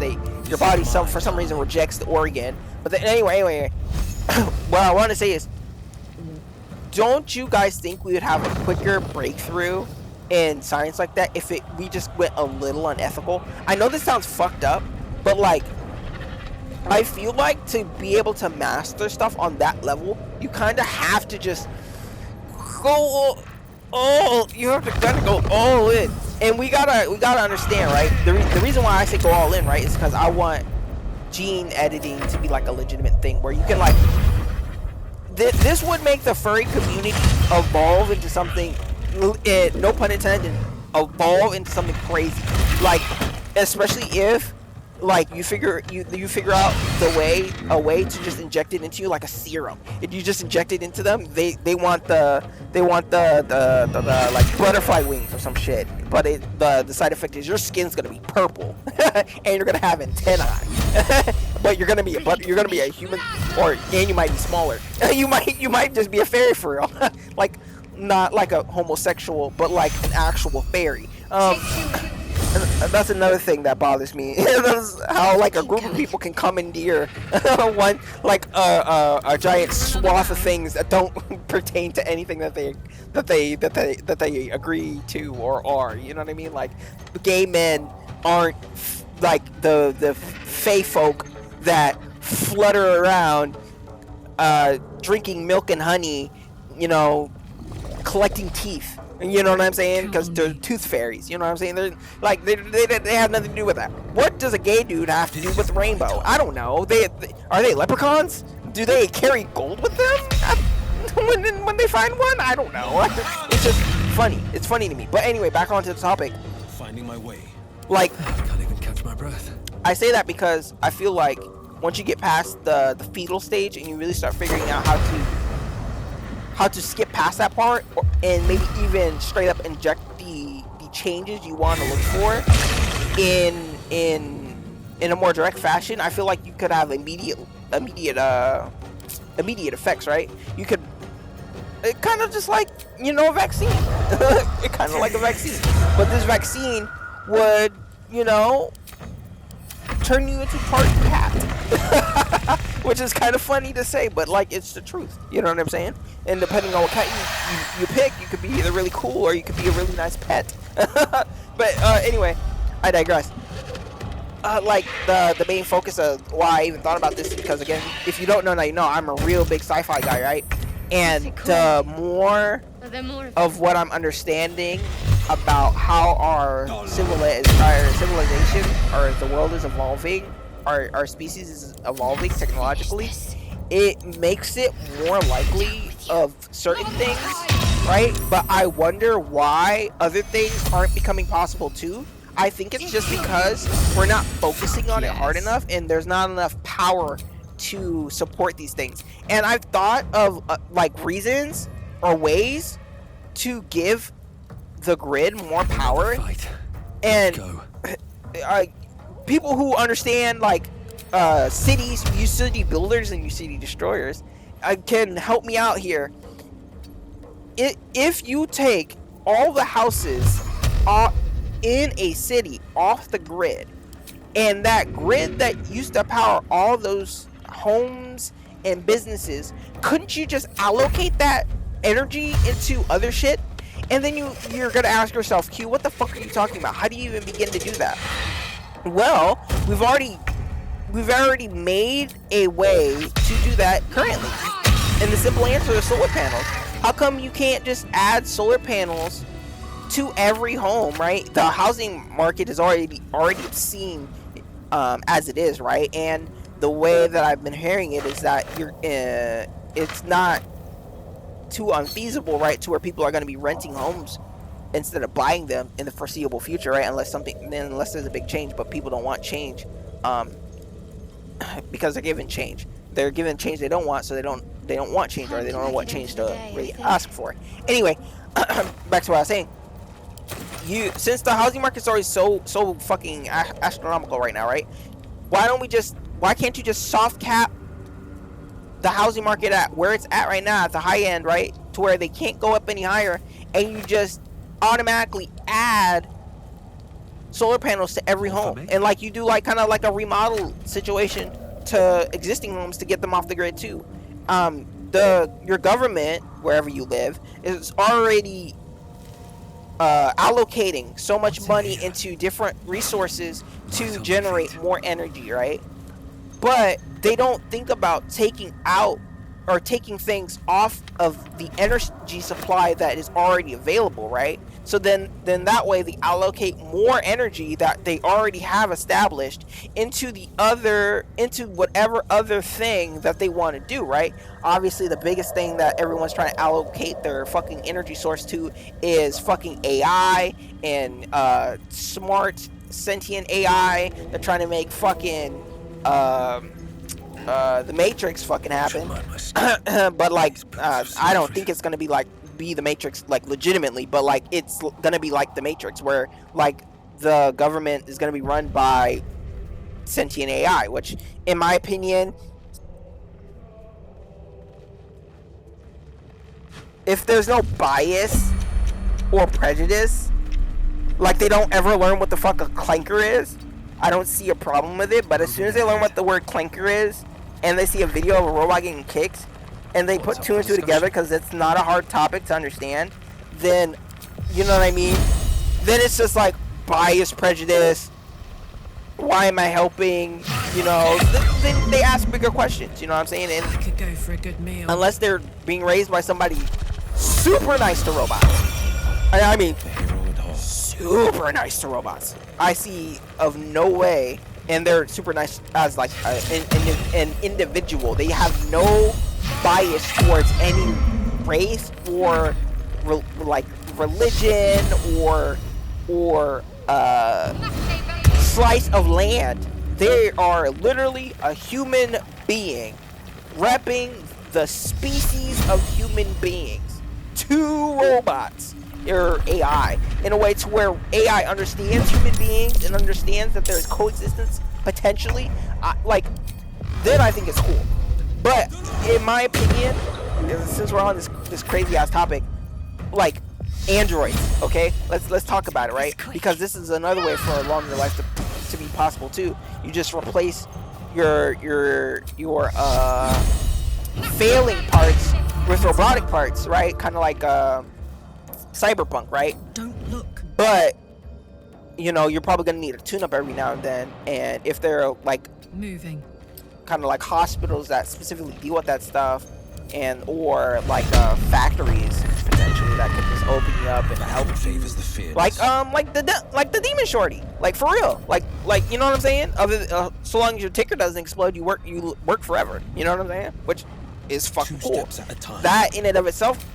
your body for some reason rejects the organ. But then anyway, what I want to say is, don't you guys think we would have a quicker breakthrough in science like that if we just went a little unethical? I know this sounds fucked up, but like I feel like to be able to master stuff on that level, you kind of have to just go you have to kind of go all in. And we gotta understand, right? The reason why I say go all in, right, is because I want gene editing to be like a legitimate thing where you can like this would make the furry community evolve into something, no pun intended, evolve into something crazy. Like, especially if like you figure out a way to just inject it into you like a serum. If you just inject it into them, they want the like butterfly wings or some shit. But the side effect is your skin's gonna be purple and you're gonna have antennae. But you're gonna be a human, and you might be smaller. You might just be a fairy for real. Like not like a homosexual, but like an actual fairy. That's another thing that bothers me. That's how like a group of people can commandeer one like a giant swath of things that don't pertain to anything that they agree to or are. You know what I mean? Like gay men aren't like the fae folk that flutter around drinking milk and honey, you know, collecting teeth. You know what I'm saying? Because they're tooth fairies. You know what I'm saying? They're like they have nothing to do with that. What does a gay dude have to do with rainbow? I don't know. Are they leprechauns? Do they carry gold with them when they find one? I don't know. It's just funny. It's funny to me. But anyway, back onto the topic. Finding my way. Like I can't even catch my breath. I say that because I feel like once you get past the fetal stage and you really start figuring out how to skip past that part, and maybe even straight up inject the changes you want to look for in in a more direct fashion, I feel like you could have immediate effects, right? You could, it kind of just like, you know, a vaccine. It kind of like a vaccine, but this vaccine would, you know, turn you into part cat. Which is kind of funny to say, but like, it's the truth. You know what I'm saying? And depending on what cat you pick, you could be either really cool or you could be a really nice pet. But anyway, I digress. Like the main focus of why I even thought about this is because, again, if you don't know, now you know, I'm a real big sci-fi guy, right? And the more of what I'm understanding about how our civilization or the world is evolving, our species is evolving technologically, it makes it more likely of certain things, right? But I wonder why other things aren't becoming possible too. I think it's just because we're not focusing on it hard enough, and there's not enough power to support these things. And I've thought of like reasons or ways to give the grid more power, and people who understand like cities, you city builders and you city destroyers, can help me out here. If you take all the houses in a city off the grid, and that grid that used to power all those homes and businesses, couldn't you just allocate that energy into other shit? And then you're gonna ask yourself, Q, what the fuck are you talking about? How do you even begin to do that? Well, we've already made a way to do that currently. And the simple answer is solar panels. How come you can't just add solar panels to every home, right? The housing market is already obscene as it is, right? And the way that I've been hearing it is that it's not too unfeasible, right, to where people are going to be renting homes instead of buying them in the foreseeable future, right? Unless there's a big change, but people don't want change, because they're given change. They're given change they don't want, so they don't want change, or they don't know what change to really ask for. Anyway, back to what I was saying. Since the housing market's already so fucking astronomical right now, right? Why can't you just soft cap the housing market at where it's at right now, at the high end, right, to where they can't go up any higher, and you just automatically add solar panels to every home, and like you do like kind of like a remodel situation to existing homes to get them off the grid too. Your government, wherever you live, is already allocating so much money into different resources to generate more energy, right? But they don't think about taking out or taking things off of the energy supply that is already available, right? So then that way they allocate more energy that they already have established into whatever other thing that they want to do, right? Obviously, the biggest thing that everyone's trying to allocate their fucking energy source to is fucking AI and smart sentient AI. They're trying to make fucking the Matrix fucking happen. But like I don't think it's gonna be the Matrix, like legitimately, but like it's gonna be like the Matrix, where like the government is gonna be run by sentient AI, which in my opinion, if there's no bias or prejudice, like they don't ever learn what the fuck a clanker is, I don't see a problem with it. But as soon as they learn what the word clanker is, and they see a video of a robot getting kicked, and they put two and two together, because it's not a hard topic to understand, then, you know what I mean? Then it's just like bias, prejudice. Why am I helping? You know, then they ask bigger questions. You know what I'm saying? And I could go for a good meal. Unless they're being raised by somebody super nice to robots. I mean, super nice to robots. I see of no way, and they're super nice as like an individual. They have no bias towards any race or like religion or slice of land. They are literally a human being repping the species of human beings to robots or AI in a way to where AI understands human beings and understands that there is coexistence potentially, then I think it's cool. But in my opinion, since we're on this crazy ass topic, like androids, okay? Let's talk about it, right? Because this is another way for a longer life to be possible too. You just replace your failing parts with robotic parts, right? Kind of like cyberpunk, right? Don't look. But you know, you're probably gonna need a tune-up every now and then, and if they're like Moving. kind of like hospitals that specifically deal with that stuff, and or like factories potentially that could just open you up and help favors the fearless. like the demon shorty, like for real, like you know what I'm saying? So long as your ticker doesn't explode, you work forever. You know what I'm saying? Which is fucking Two cool. steps at a time. That in and of itself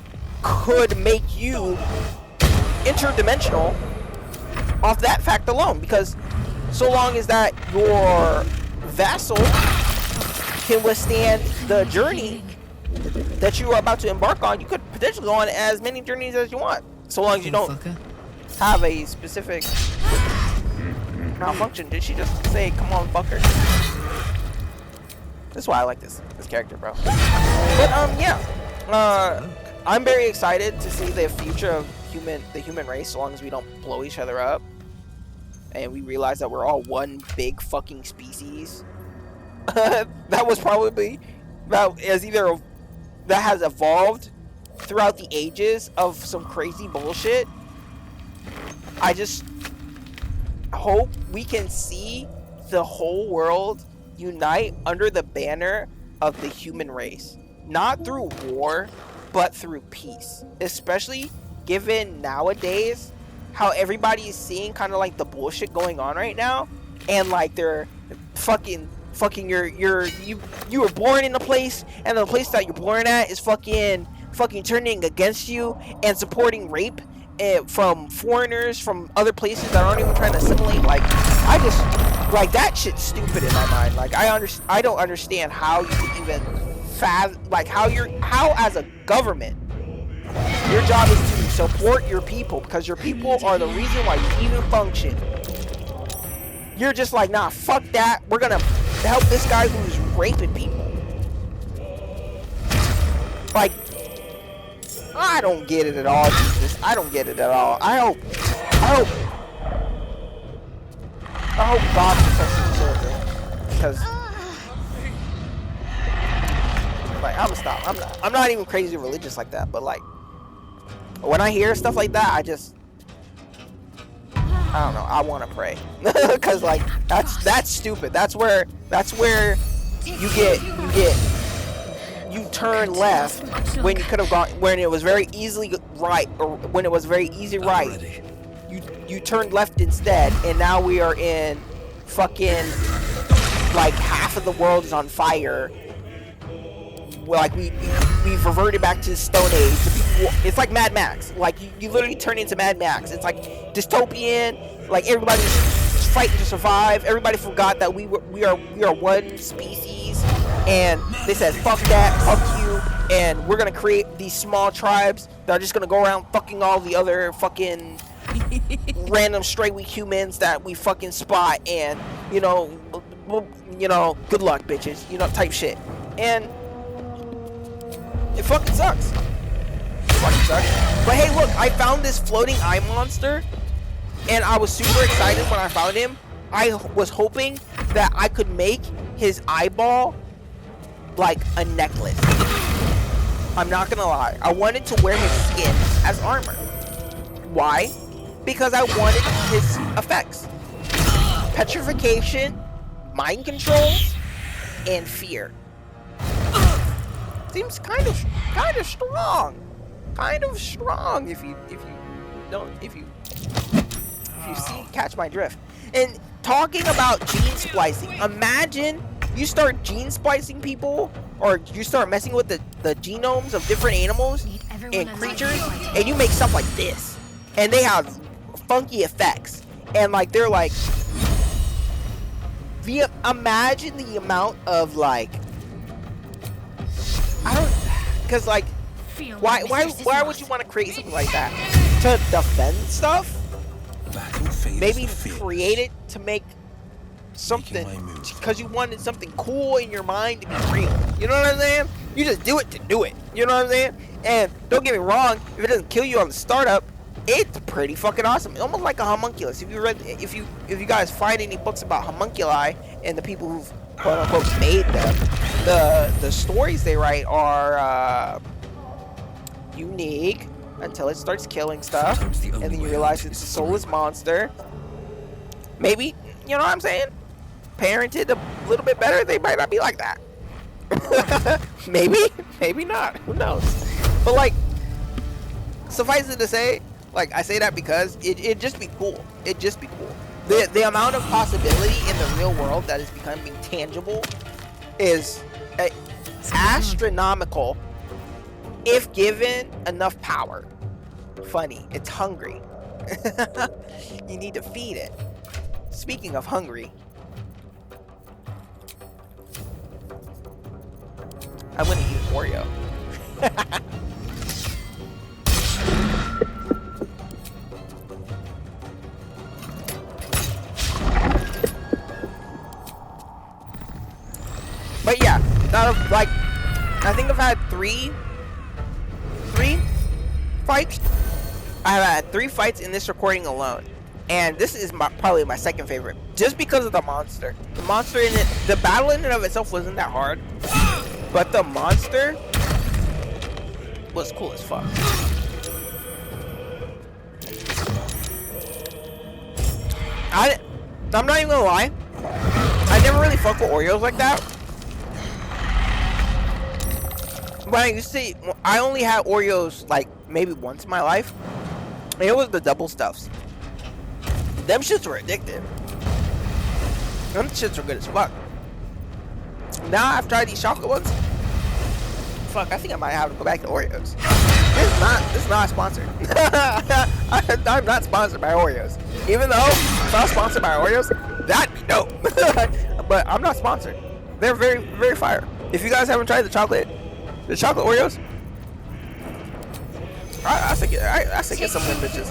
could make you interdimensional off that fact alone, because so long as that your vessel can withstand the journey that you are about to embark on, you could potentially go on as many journeys as you want, so long as you don't have a specific malfunction. Did she just say, "Come on, fucker"? That's why I like this character, bro. But yeah, I'm very excited to see the future of the human race, so long as we don't blow each other up and we realize that we're all one big fucking species. That was probably that has evolved throughout the ages of some crazy bullshit. I just hope we can see the whole world unite under the banner of the human race, not through war but through peace, especially given nowadays how everybody is seeing kind of like the bullshit going on right now, and like they're fucking you were born in a place, and the place that you're born at is fucking turning against you and supporting rape from foreigners from other places that aren't even trying to assimilate. Like, I just like that shit's stupid in my mind. Like, I don't understand how you can even how as a government your job is to support your people, because your people are the reason why you even function. You're just like, nah, fuck that. We're gonna help this guy who's raping people. Like, I don't get it at all, Jesus. I don't get it at all. I hope God protects his children, because like, I'm not even crazy religious like that, but like when I hear stuff like that, I don't know, I want to pray. Because like that's stupid. That's where you turn left when you could have gone, when it was very easily right, or when it was very easy right. You turned left instead, and now we are in fucking like half of the world is on fire. Like we've reverted back to the Stone Age. It's like Mad Max. Like you literally turn into Mad Max. It's like dystopian. Like everybody's fighting to survive. Everybody forgot that we are one species, and they said fuck that, fuck you, and we're gonna create these small tribes that are just gonna go around fucking all the other fucking random stray weak humans that we fucking spot, and you know, good luck, bitches, type shit. And it fucking sucks. But hey, look, I found this floating eye monster, and I was super excited when I found him. I was hoping that I could make his eyeball like a necklace. I'm not gonna lie. I wanted to wear his skin as armor. Why? Because I wanted his effects. Petrification, mind control, and fear. Seems kind of strong. Kind of strong if you catch my drift. And talking about gene splicing, imagine you start gene splicing people, or you start messing with the genomes of different animals and creatures, and you make stuff like this, and they have funky effects, and like they're like, imagine the amount of like, because like, why would you want to create something like that? To defend stuff? Maybe create it to make something because you wanted something cool in your mind to be real. You know what I'm saying? You just do it to do it. You know what I'm saying? And don't get me wrong, if it doesn't kill you on the startup, it's pretty fucking awesome. It's almost like a homunculus. If you guys find any books about homunculi and the people who've quote unquote made them, the stories they write are unique until it starts killing stuff, and then you realize it's a soulless monster. Maybe, you know what I'm saying? Parented a little bit better, they might not be like that. maybe not. Who knows? But like, suffice it to say, like I say that because it'd just be cool. It'd just be cool. The amount of possibility in the real world that is becoming tangible is astronomical if given enough power. Funny, it's hungry. You need to feed it. Speaking of hungry, I'm gonna eat an Oreo. But yeah, like, I think I've had three fights. I've had 3 fights in this recording alone, and this is probably my second favorite, just because of the monster. The monster in it, the battle in and of itself wasn't that hard, but the monster was cool as fuck. I'm not even gonna lie, I never really fuck with Oreos like that. When I used to, I only had Oreos like maybe once in my life. And it was the double stuffs. Them shits were addictive. Them shits were good as fuck. Now I've tried these chocolate ones. Fuck, I think I might have to go back to Oreos. This is not sponsored. I'm not sponsored by Oreos. Even though if I was sponsored by Oreos, that'd be dope. But I'm not sponsored. They're very, very fire. If you guys haven't tried the chocolate Oreos, I say get some of them bitches.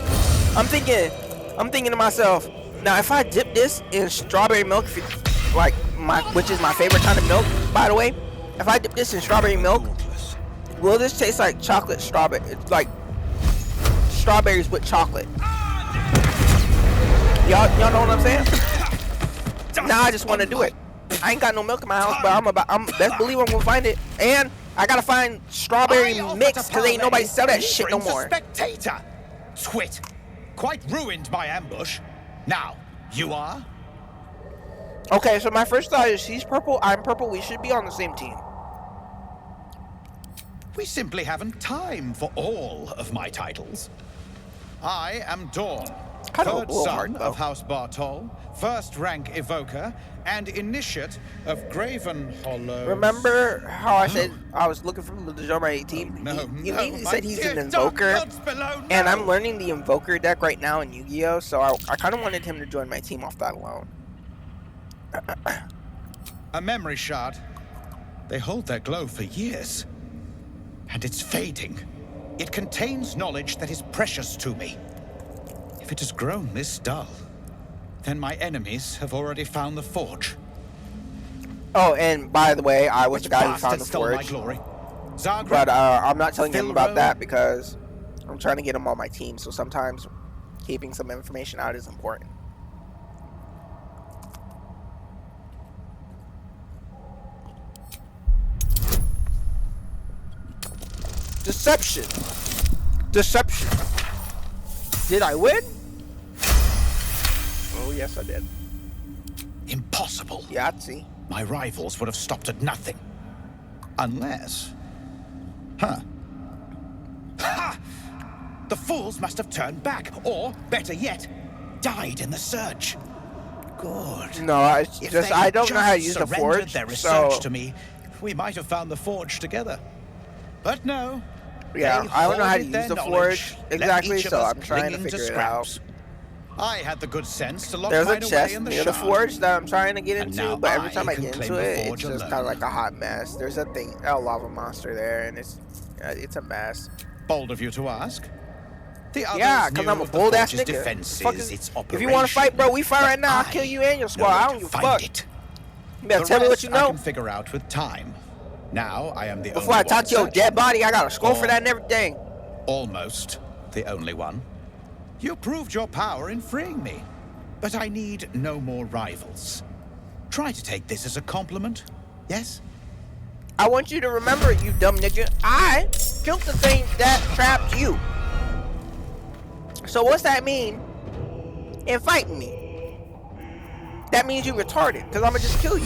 I'm thinking to myself, now if I dip this in strawberry milk, like which is my favorite kind of milk, by the way, if I dip this in strawberry milk, will this taste like chocolate strawberry? It's like strawberries with chocolate. Y'all know what I'm saying? Now I just want to do it. I ain't got no milk in my house, but I'm best believe I'm gonna find it. And I gotta find strawberry mix because ain't nobody sell that shit no more. Spectator, twit, quite ruined by ambush. Now you are. Okay, so my first thought is she's purple, I'm purple. We should be on the same team. We simply haven't time for all of my titles. I am Dawn, third son of House Bartol, first rank evoker, and initiate of Graven Hollow. Remember how I said I was looking for the Genre team? He said he's an invoker, and I'm learning the invoker deck right now in Yu-Gi-Oh! So I kind of wanted him to join my team off that alone. A memory shard. They hold their glow for years. And it's fading. It contains knowledge that is precious to me. If it has grown this dull, then my enemies have already found the forge. Oh, and by the way, I was the guy who found the forge. But I'm not telling him about that because I'm trying to get him on my team. So sometimes keeping some information out is important. Deception. Did I win? Oh, yes, I did. Impossible. Yahtzee. My rivals would have stopped at nothing. Unless... Ha! The fools must have turned back, or, better yet, died in the search. Good. No, I don't know how to use the forge, their research so... to me, we might have found the forge together. But no. Yeah, I don't know how to use the forge exactly, so I'm trying to figure it out. I had the good sense to lock There's a mine chest away in the near the shard. forge that I'm trying to get into, but every time I can get claim into the it, forge it's just alone. kind of like a hot mess. There's a lava monster there, and it's a mess. Bold of you to ask. The others Yeah, because knew I'm a of the bold ass forge's nigga. defenses, Fuck is- its if you want to fight, bro, we fight right now. I'll I kill you and your know squad. where I to don't give a find fuck. it. You better The tell me what rest you I know. can figure out with time. Now I am the Before I only talk one to your searching. dead body, I got a scroll for Or that and everything. Almost the only one. You proved your power in freeing me, but I need no more rivals. Try to take this as a compliment, yes? I want you to remember, you dumb nigga, I killed the thing that trapped you. So what's that mean in fighting me? That means you retarded, because I'm going to just kill you.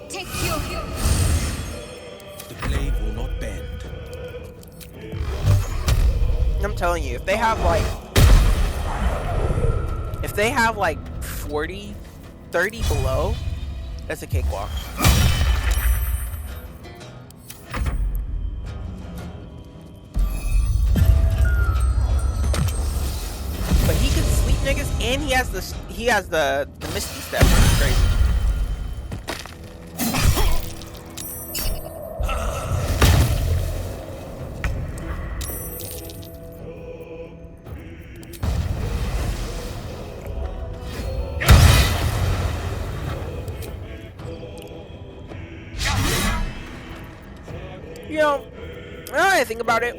Take you. The blade will not bend. I'm telling you, if they have like 40, 30 below, that's a cakewalk. But he can sleep niggas, and he has the misty step, which is crazy. You know, now I think about it,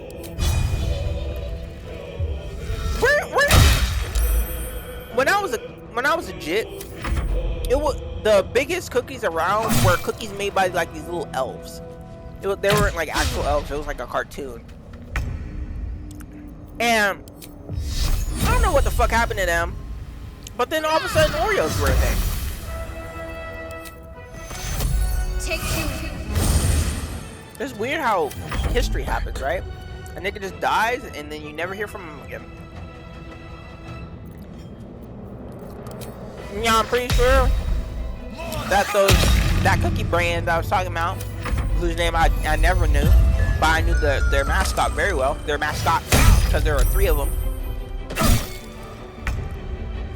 when I was a jit, it was the biggest cookies around were cookies made by like these little elves. They weren't like actual elves. It was like a cartoon. And I don't know what the fuck happened to them, but then all of a sudden Oreos were a thing. Take you. It's weird how history happens, right? A nigga just dies and then you never hear from him again. Yeah, I'm pretty sure that that cookie brand I was talking about, whose name I never knew, but I knew their mascot very well. Their mascot, because there are 3 of them.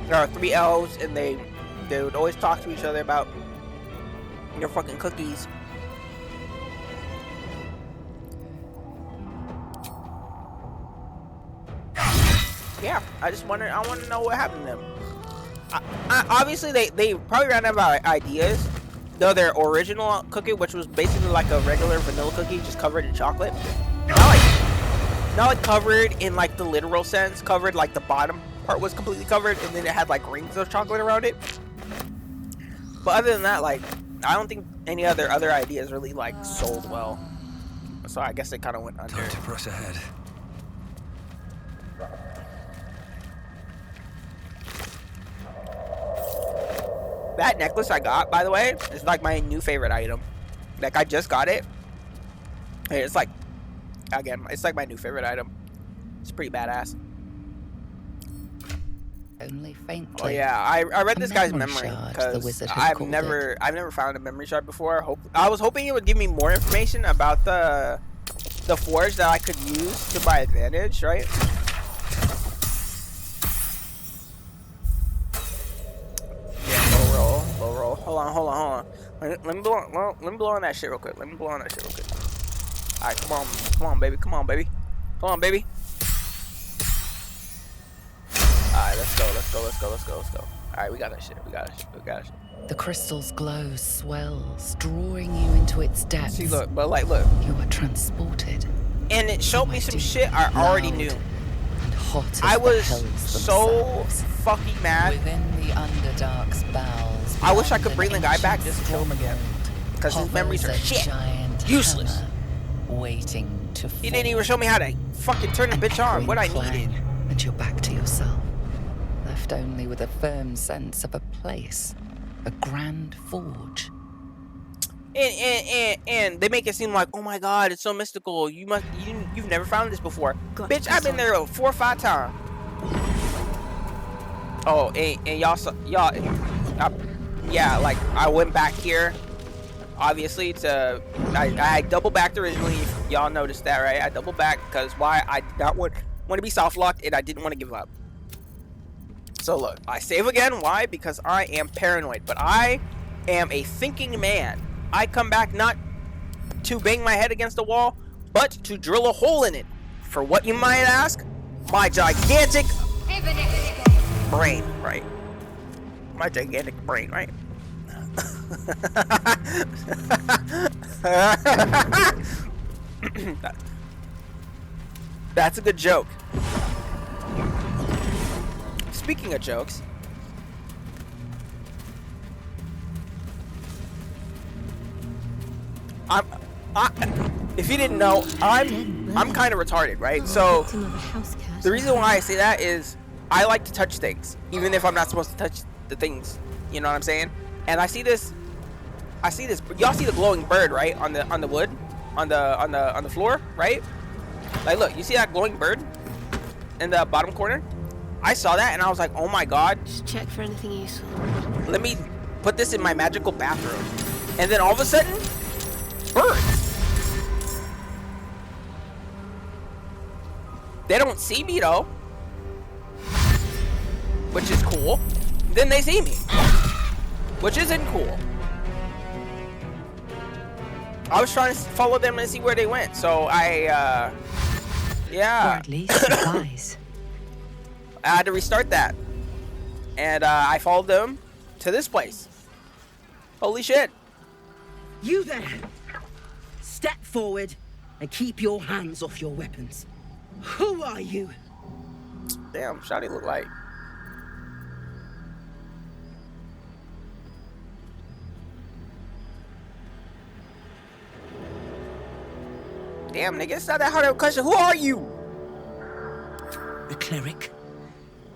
There are 3 elves, and they would always talk to each other about your fucking cookies. Yeah, I want to know what happened to them. Obviously, they probably ran out of ideas. Though their original cookie, which was basically like a regular vanilla cookie, just covered in chocolate. Not like covered in like the literal sense. Covered like the bottom part was completely covered, and then it had like rings of chocolate around it. But other than that, like, I don't think any other ideas really like sold well. So I guess it kind of went under. Time to press ahead. That necklace I got, by the way, is like my new favorite item. Like, I just got it. It's like, again, it's like my new favorite item. It's pretty badass. Only faintly. Oh yeah, I read this guy's memory shard, the because wizard had I've called never found a memory shard before. I was hoping it would give me more information about the forge that I could use to my advantage, right? Low roll. Hold on. Let me blow on that shit real quick. Alright, come on, baby. Alright, let's go. Alright, we got that shit. The crystal's glow swells, drawing you into its depths. See, look. You are transported. And it showed me some shit I already knew. And hot as I the was hells so themselves. fucking mad. Within the Underdark's bowels. I wish I could beyond bring the an guy back ancient just to kill him again. Because his hovers memories are a shit. giant Useless. hammer, waiting to He didn't even show me how to fucking turn the bitch on. What I needed. And you're back to yourself. Left only with a firm sense of a place. A grand forge. And they make it seem like, oh my god, it's so mystical. You've never found this before. Got Bitch, I've been there 4 or 5 times. Oh, and y'all, yeah, like I went back here, obviously I double backed originally. If y'all noticed that, right? I double backed because why? I did not want to be soft locked, and I didn't want to give up. So look, I save again. Why? Because I am paranoid. But I am a thinking man. I come back not to bang my head against the wall, but to drill a hole in it. For what, you might ask? My gigantic brain, right? My gigantic brain, right? That's a good joke. Speaking of jokes, if you didn't know, I'm kind of retarded, right? So the reason why I say that is I like to touch things, even if I'm not supposed to touch the things. You know what I'm saying? And I see this. Y'all see the glowing bird, right? On the wood, on the floor, right? Like, look, you see that glowing bird in the bottom corner? I saw that and I was like, oh my god. Just check for anything useful. Let me put this in my magical bathroom. And then all of a sudden, birds. They don't see me though, which is cool. Then they see me, which isn't cool. I was trying to follow them and see where they went, so yeah. Or at least supplies. I had to restart that, and I followed them to this place. Holy shit! You there! Step forward and keep your hands off your weapons. Who are you? Damn, shawty look like. Damn, nigga, it's not that hard of a question. Who are you? A cleric.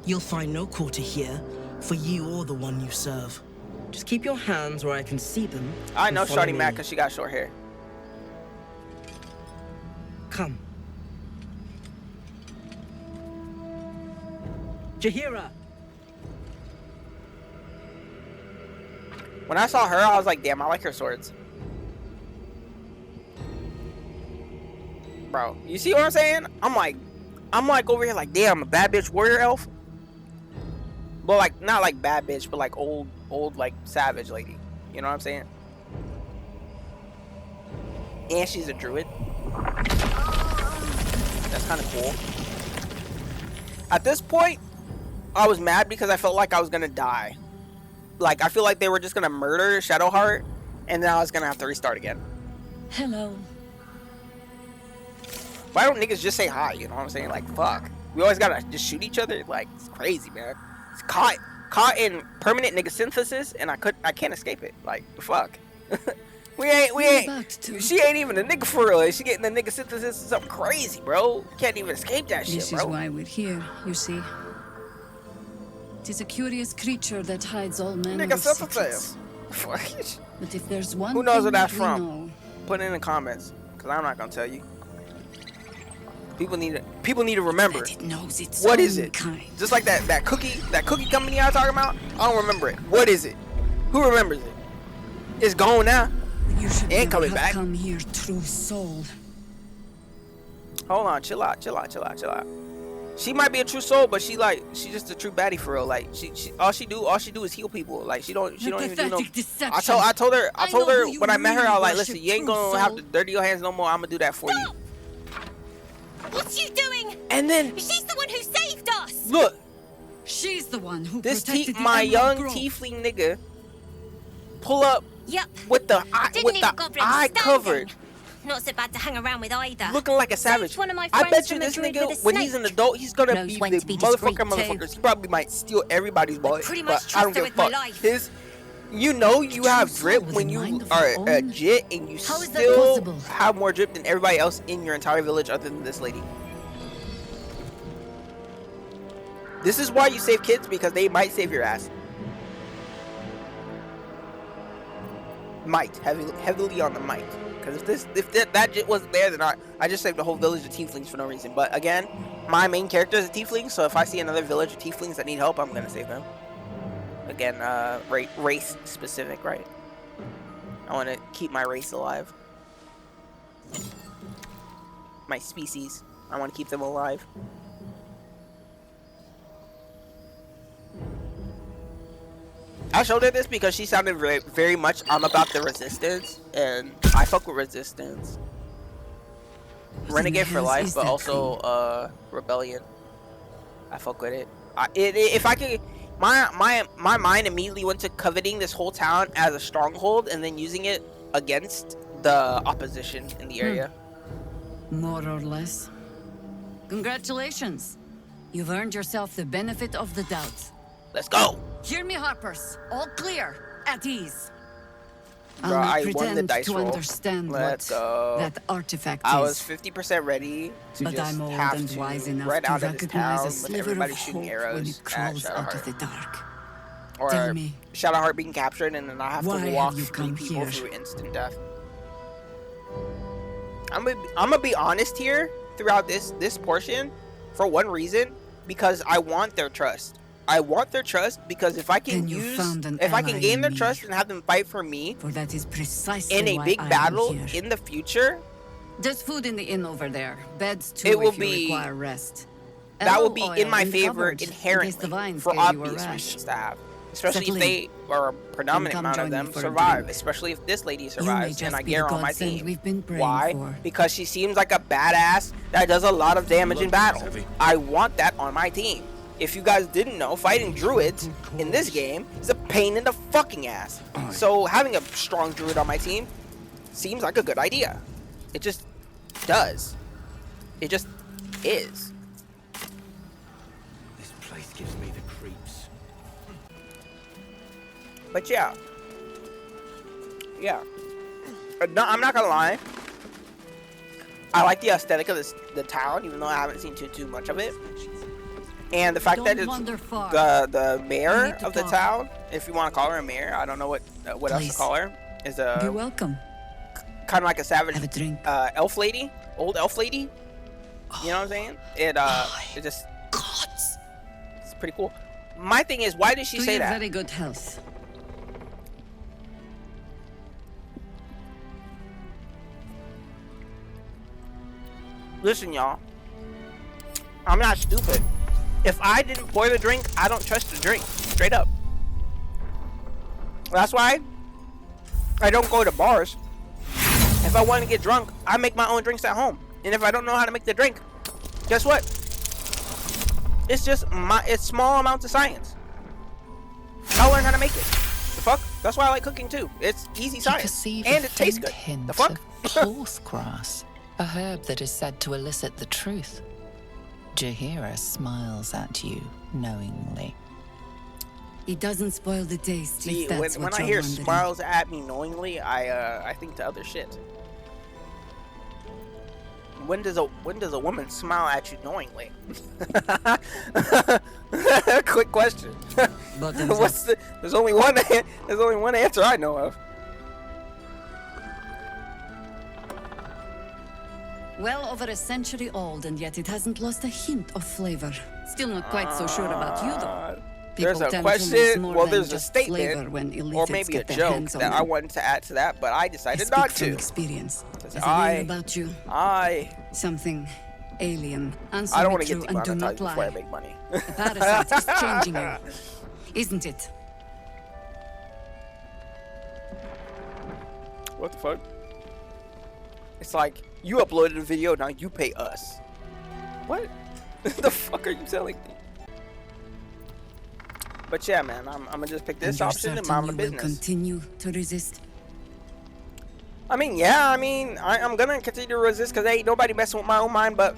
You'll find no quarter here for you or the one you serve. Just keep your hands where I can see them. I know shawty mad because she got short hair. Come. Jahira! When I saw her, I was like, damn, I like her swords. Bro, you see what I'm saying? I'm like over here like, damn, a bad bitch warrior elf. But like, not like bad bitch, but like old like savage lady. You know what I'm saying? And she's a druid. That's kind of cool. At this point, I was mad because I felt like I was gonna die. Like, I feel like they were just gonna murder Shadowheart, and then I was gonna have to restart again. Hello. Why don't niggas just say hi? You know what I'm saying? Like, fuck. We always gotta just shoot each other. Like, it's crazy, man. It's caught in permanent nigga synthesis, and I can't escape it. Like, fuck. we ain't. She ain't even a nigga for real. She getting the nigga synthesis is something crazy, bro. Can't even escape that shit, This bro. is why we're here, you see. It is a curious creature that hides all manner Nigga of secrets. synthesis. But if there's one Who knows thing where that's we from? know, Put it in the comments, cause I'm not gonna tell you. People need to remember. it knows its What is own it? kind. Just like that cookie company I was talking about. I don't remember it. What is it? Who remembers it? It's gone now. You should Ain't never coming have back. come here, true soul. Hold on, chill out. She might be a true soul, but she's just a true baddie for real. Like she all she do is heal people. Like she don't even do no. I told her when I met her, I was like, listen, you ain't gonna have to dirty your hands no more. I'm gonna do that for you. What's you doing? And then She's the one who saved us. look, She's the one who this protected the my Emerald young Grove. tiefling nigga pull up Yep. with the eye covered. Not so bad to hang around with either. Looking like a savage. Saved one of my I friends bet you from a this druid nigga, with a when he's an snake. adult, he's gonna Knows be when the to be discreet, motherfuckers. too. He probably might steal everybody's boy. pretty much But I don't trust her give a with my fuck. life. You know you have True drip soul with when a you mind of are her a own. jit and you How is that still possible? have more drip than everybody else in your entire village other than this lady. This is why you save kids, because they might save your ass. Might, heavily on the might. Because if that jit wasn't there, then I just saved the whole village of tieflings for no reason. But again, my main character is a tiefling, so if I see another village of tieflings that need help, I'm gonna save them. Again, race specific, right? I want to keep my race alive. My species, I want to keep them alive. I showed her this because she sounded very, very much I'm about the resistance, and I fuck with resistance. Renegade for life, but also rebellion. I fuck with it. If I could, my mind immediately went to coveting this whole town as a stronghold and then using it against the opposition in the area. More or less. Congratulations. You've earned yourself the benefit of the doubt. Let's go. Hear me, Harpers. All clear. At ease. Bro, I'll not I won the pretend dice to roll. understand Let's what go. that artifact I is. was 50% ready to But just I'm old have and to wise enough run to out of this recognize town a with sliver everybody of shooting hope arrows when it at crawls out of Shadowheart. the dark. Or Tell me, Shadowheart being captured and then I have why to have walk you 3 come people here? through instant death. I'm gonna be honest here throughout this portion for one reason, because I want their trust. I want their trust because if I can gain their trust and have them fight for me for that is precisely in a why big I am battle here. in the future, There's food in the inn over there. Beds too it will if you be require rest. that will Aloe be oil in my and favor cupboard, in case inherently the vines for gave you a obvious rash. reasons to have. Especially Settle if they or a predominant come amount of join me them for a survive. drink. Especially if this lady You may survives just and I be get the her on my godsend team. we've been praying Why? for. Because she seems like a badass that does a lot of damage in battle. I want that on my team. If you guys didn't know, fighting druids in this game is a pain in the fucking ass. So having a strong druid on my team seems like a good idea. It just does. It just is. This place gives me the creeps. But yeah. No, I'm not gonna lie. I like the aesthetic of the town, even though I haven't seen too much of it. And the fact that it's the mayor of the town, if you want to call her a mayor, I don't know what else to call her, is a You're welcome. kind of like a savage Have a drink. elf lady, old elf lady. You know what I'm saying? It just it's pretty cool. My thing is, why did she say that? Very good health. Listen, y'all. I'm not stupid. If I didn't pour the drink, I don't trust the drink. Straight up. That's why I don't go to bars. If I want to get drunk, I make my own drinks at home. And if I don't know how to make the drink, guess what? It's just it's small amounts of science. I'll learn how to make it. The fuck? That's why I like cooking too. It's easy science. And it tastes good. The fuck? Horse grass, a herb that is said to elicit the truth. Jahira smiles at you knowingly. It doesn't spoil the taste. See, if that's when what I you're hear wondering. smiles at me knowingly, I think to other shit. When does a woman smile at you knowingly? Quick question. There's only one answer I know of. Well over a century old, and yet it hasn't lost a hint of flavor. Still not quite so sure about you, though. There's a People tend to miss question, more well, than there's a just flavor statement, when or illithids maybe a get their joke hands on that I them. wanted to add to that, but I decided I not speak from to. experience. There's a I- layer about you. Something alien. Answer I don't me want to get true and do not demonetized before I lie. make money. The parasite is changing you, isn't it? What the fuck? It's like, you uploaded a video, now you pay us. What? The fuck are you telling me? But yeah, man, I'm gonna just pick this And you're option and certain mind my you business. will continue to resist. I'm gonna continue to resist because ain't nobody messing with my own mind but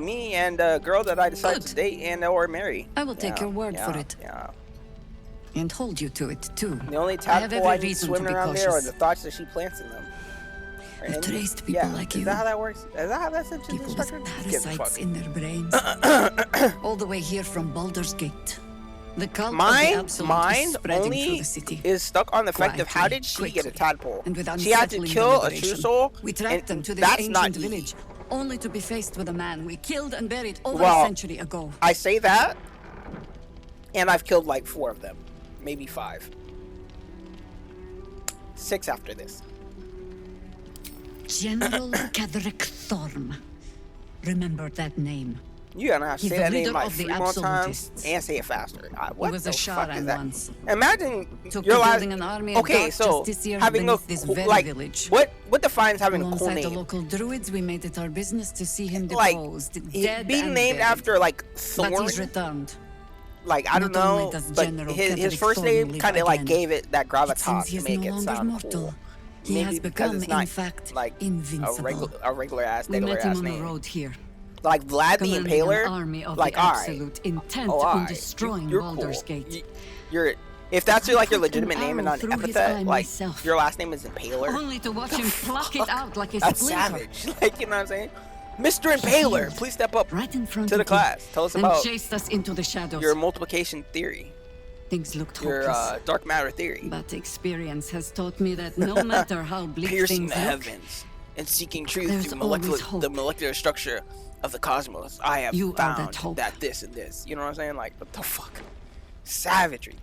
me and the girl that I decided to date and or marry. I will take your word for it. Yeah. And hold you to it, too. The only I have tadpole I every need reason to swimming be around there are cautious. the thoughts that she plants in them. I've traced people like you. Is that how that works? Is that how that's People with structured? parasites in their brains. All the way here from Baldur's Gate. The cult of the My Absolute mind is spreading through only the city. is stuck on the fact of how Quietly, did she get a tadpole? And with She had to unsettling kill a deliberation. true soul, We tracked and them to this that's not ancient easy. village, only to be faced with a man we killed and buried over Well, a century ago. I say that, and I've killed like 4 of them, maybe 5. 6 after this. General Cadric Thorm. Remember that name. You gotta have to He's say the that name leader like of the 3 more times absolutists. and say it faster. What He was the a fuck is Sharan that? once. Imagine Took your to last. building an army of Okay, dark so justiciars having a beneath this cool, very like village. what defines having a cool Alongside the name? local druids, we made it our business to see him Like deposed, dead being and named buried. after like But Thorn. he's returned. Like I don't Not only know, does but General his Frederick first Thorn name live kind of like again. gave it that It gravitas seems to he is make no it longer sound mortal. cool. He Maybe has because become, it's not in fact, like invincible. a regular ass, We met regular him ass on the name. road here. Like Vlad the Commanding Impaler, an army of like the alright, absolute, intent oh, on alright. destroying You're Baldur's cool. Gate. You're if that's your, like your I put an legitimate name and arrow not an through his epithet, eye like myself. your last name is Impaler. Only to watch him pluck it out like a That's splinter. savage. Like, you know what I'm saying? Mr. Impaler, please step up right in front to the of class. Tell us and about chased us into the shadows. your multiplication theory, Things looked your hopeless. dark matter theory, But experience has taught me that no matter how bleak piercing things the look, heavens and seeking truth there's through always hope. the molecular structure of the cosmos. I have You are found that hope. that this and this. You know what I'm saying? Like, what the fuck? Savagery.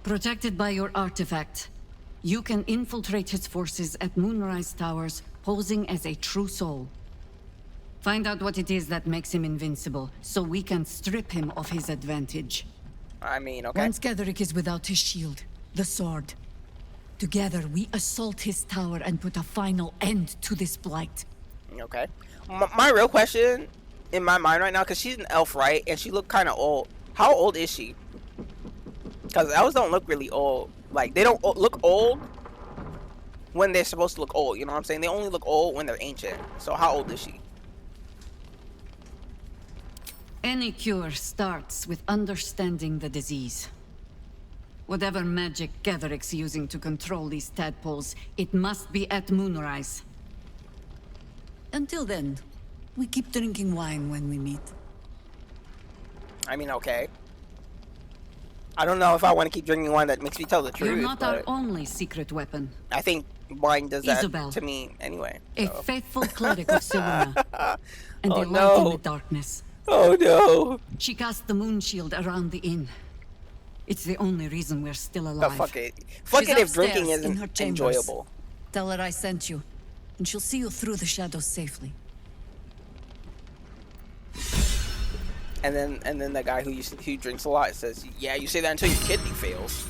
protected by your artifact, you can infiltrate his forces at Moonrise Towers, posing as a true soul. Find out what it is that makes him invincible, so we can strip him of his advantage. I mean, okay. Once Getherick is without his shield, the sword. Together, we assault his tower and put a final end to this blight. Okay. My real question in my mind right now, because she's an elf, right? And she looked kind of old. How old is she? Because elves don't look really old. Like, they don't look old when they're supposed to look old. You know what I'm saying? They only look old when they're ancient. So how old is she? Any cure starts with understanding the disease. Whatever magic Getherick's using to control these tadpoles, it must be at Moonrise. Until then, we keep drinking wine when we meet. I mean, okay. I don't know if I want to keep drinking wine that makes me tell the truth. You're not our but only secret weapon. I think wine does that Isabel. to me anyway. A So. faithful cleric of Silverna. And Oh, a light in no. the darkness. Oh no. She cast the moon shield around the inn. It's the only reason we're still No, alive. fuck it. Fuck She's it if drinking upstairs in her isn't chambers. enjoyable. Tell her I sent you, and she'll see you through the shadows safely. And then the guy who drinks a lot says, "Yeah, you say that until your kidney fails."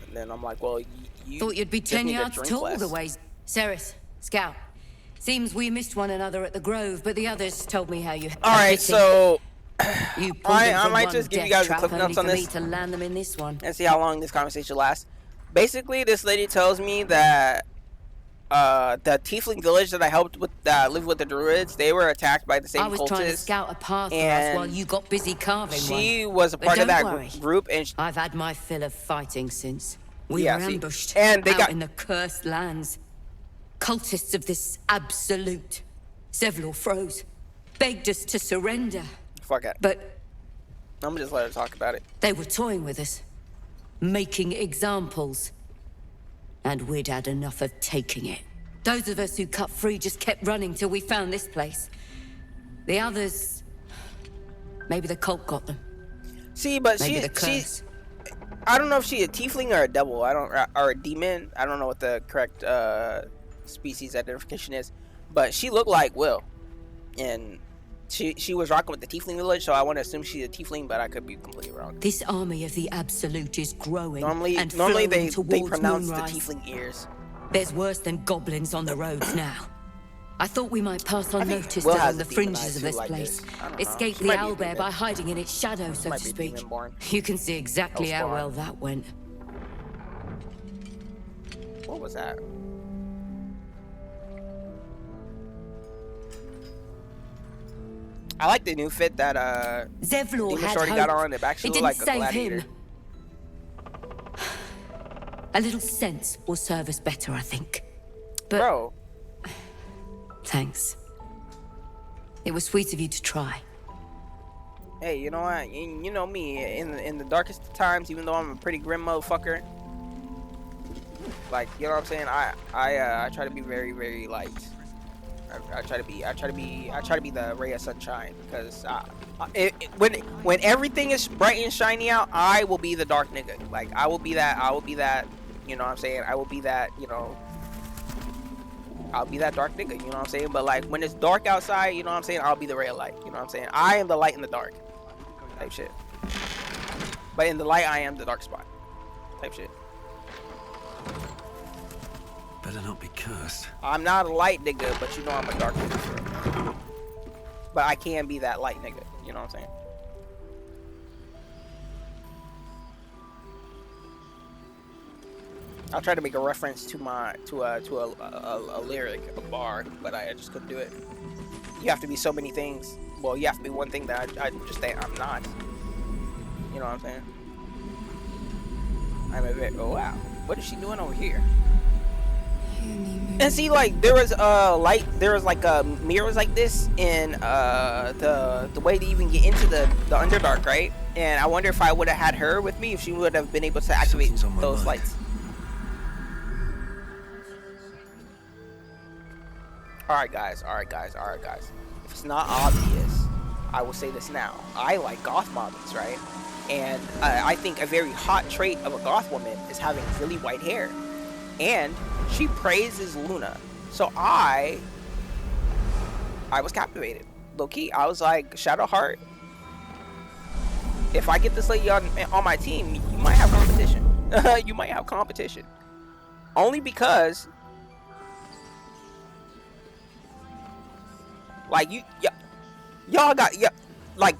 And then I'm like, "Well, you Thought you'd be just 10 need to yards drink tall less." the ways. Ceres, Scout. Seems we missed one another at the Grove, but the others told me how you. All right, so you pulled them I from might one just give you death guys the trap cliff only notes on for me this to land them in this one. and see how long this conversation lasts. Basically, this lady tells me that the tiefling village that I helped with, lived with the druids, they were attacked by the same I was trying to cultists. scout a path for us and while you got busy carving she one. was a But part of don't that worry. group, and I've had my fill of fighting since. We Yeah, were see, ambushed and they out got- in the cursed lands. Cultists of this absolute. Several froze. Begged us to surrender. fuck it. But I'm gonna just let her talk about it. they were toying with us. Making examples. And we'd had enough of taking it. Those of us who cut free just kept running till we found this place. The others... Maybe the cult got them. See, but Maybe the she curse. I don't know if she's a tiefling or a devil. Or a demon. I don't know what the correct species identification is, but she looked like Will, and she was rocking with the tiefling village. So I want to assume she's a tiefling, but I could be completely wrong. This army of the Absolute is growing Normally and they flowing towards pronounce Moonrise. the tiefling ears. There's worse than goblins on the roads now. I thought we might pass I on think notice Will to has the a demon eye fringes of too, this like place. this. I don't know. Escape She the might be a owlbear demon. by hiding in its shadow, so Might to be a speak. demon born. You can see exactly how Hellspawn. well that went. What was that? I like the new fit that Zevlor Demon had Shorty hope. got on. It actually It looked didn't like a save gladiator. him. A little sense will serve us better, I think. But Bro, thanks. It was sweet of you to try. hey, you know what? You know me. In the darkest of times, even though I'm a pretty grim motherfucker, like, you know what I'm saying? I try to be very, very light. I try to be the ray of sunshine, because when everything is bright and shiny out, I will be the dark nigga. Like, I will be that, you know what I'm saying? I will be that, you know, I'll be that dark nigga, you know what I'm saying? But like when it's dark outside, you know what I'm saying, I'll be the red light, you know what I'm saying? I am the light in the dark type shit. But in the light, I am the dark spot type shit. Better not be cursed. I'm not a light nigga, but you know I'm a dark nigga. But I can be that light nigga, you know what I'm saying? I'll try to make a reference to a lyric, a bar, but I just couldn't do it. You have to be so many things. Well, you have to be one thing that I just think I'm not. You know what I'm saying? I'm a bit. Oh wow, what is she doing over here? And see, like there was like mirrors like this in the way to even get into the Underdark, right? And I wonder if I would have had her with me, if she would have been able to activate those lights. Alright guys. If it's not obvious, I will say this now. I like goth mommies, right? And I think a very hot trait of a goth woman is having really white hair. And she praises Luna. So I was captivated. Low key, I was like, Shadowheart, if I get this lady on my team, you might have competition. You might have competition. Only because like y'all got like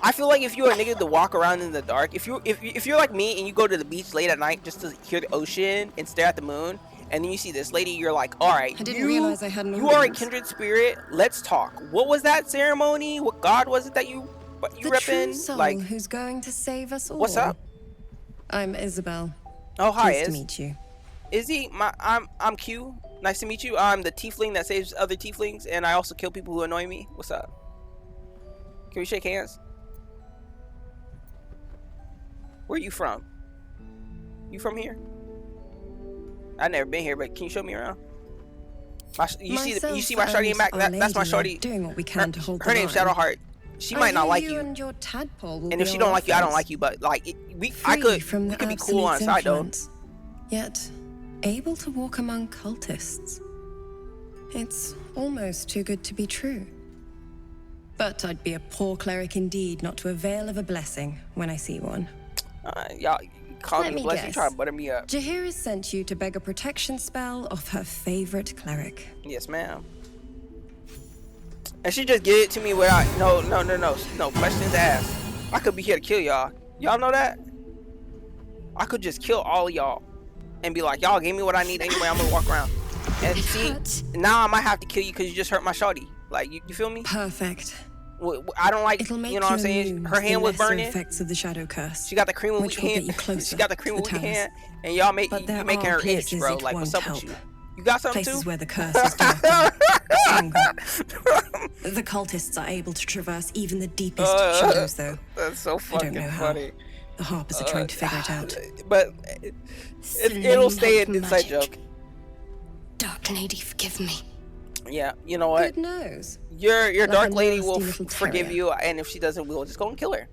I feel like if you're a nigga to walk around in the dark, if you're like me and you go to the beach late at night just to hear the ocean and stare at the moon, and then you see this lady, you're like, all right, I didn't realize I had an you are a kindred spirit. Let's talk. What was that ceremony? What god was it that you the repping? True soul Like, who's going to save us all. What's up? I'm Isabel. Oh hi, Pleased to meet you. Izzy, I'm Q. Nice to meet you. I'm the tiefling that saves other tieflings, and I also kill people who annoy me. What's up? Can we shake hands? Where you from? You from here? I've never been here, but can you show me around? You see my shorty in back? That's my shorty. Doing what we can to hold her name's Shadowheart. She might not like you. And your tadpole will and if be she don't our like you, I don't friends. like you. But like, we Free could be cool on the side though. Yet able to walk among cultists. It's almost too good to be true. But I'd be a poor cleric indeed not to avail of a blessing when I see one. Y'all call Let me me blessing, guess. try to butter me up. Jahira sent you to beg a protection spell of her favorite cleric. Yes, ma'am. And she just gave it to me without no questions asked. I could be here to kill y'all. Y'all know that? I could just kill all of y'all and be like, y'all gave me what I need anyway. I'm gonna walk around. And see, now I might have to kill you because you just hurt my shorty. Like, you feel me? Perfect. I don't like, It'll make you know what I'm saying? Her hand was burning. Effects of the shadow curse. She got the cream of which wheat will get hand. you closer She got the cream to of the wheat towers. hand, and y'all But making her itch, places bro. it Like, what's won't up with help. you? You got something Places too? where the curse is darker, stronger. The cultists are able to traverse even the deepest shadows, though. That's so fucking funny. The Harpers are trying to figure it out. But it'll stay an inside joke. Dark Lady, forgive me. Yeah, you know what? Good knows. Your Like dark a lady nasty will little forgive terrier. you, and if she doesn't, we'll just go and kill her,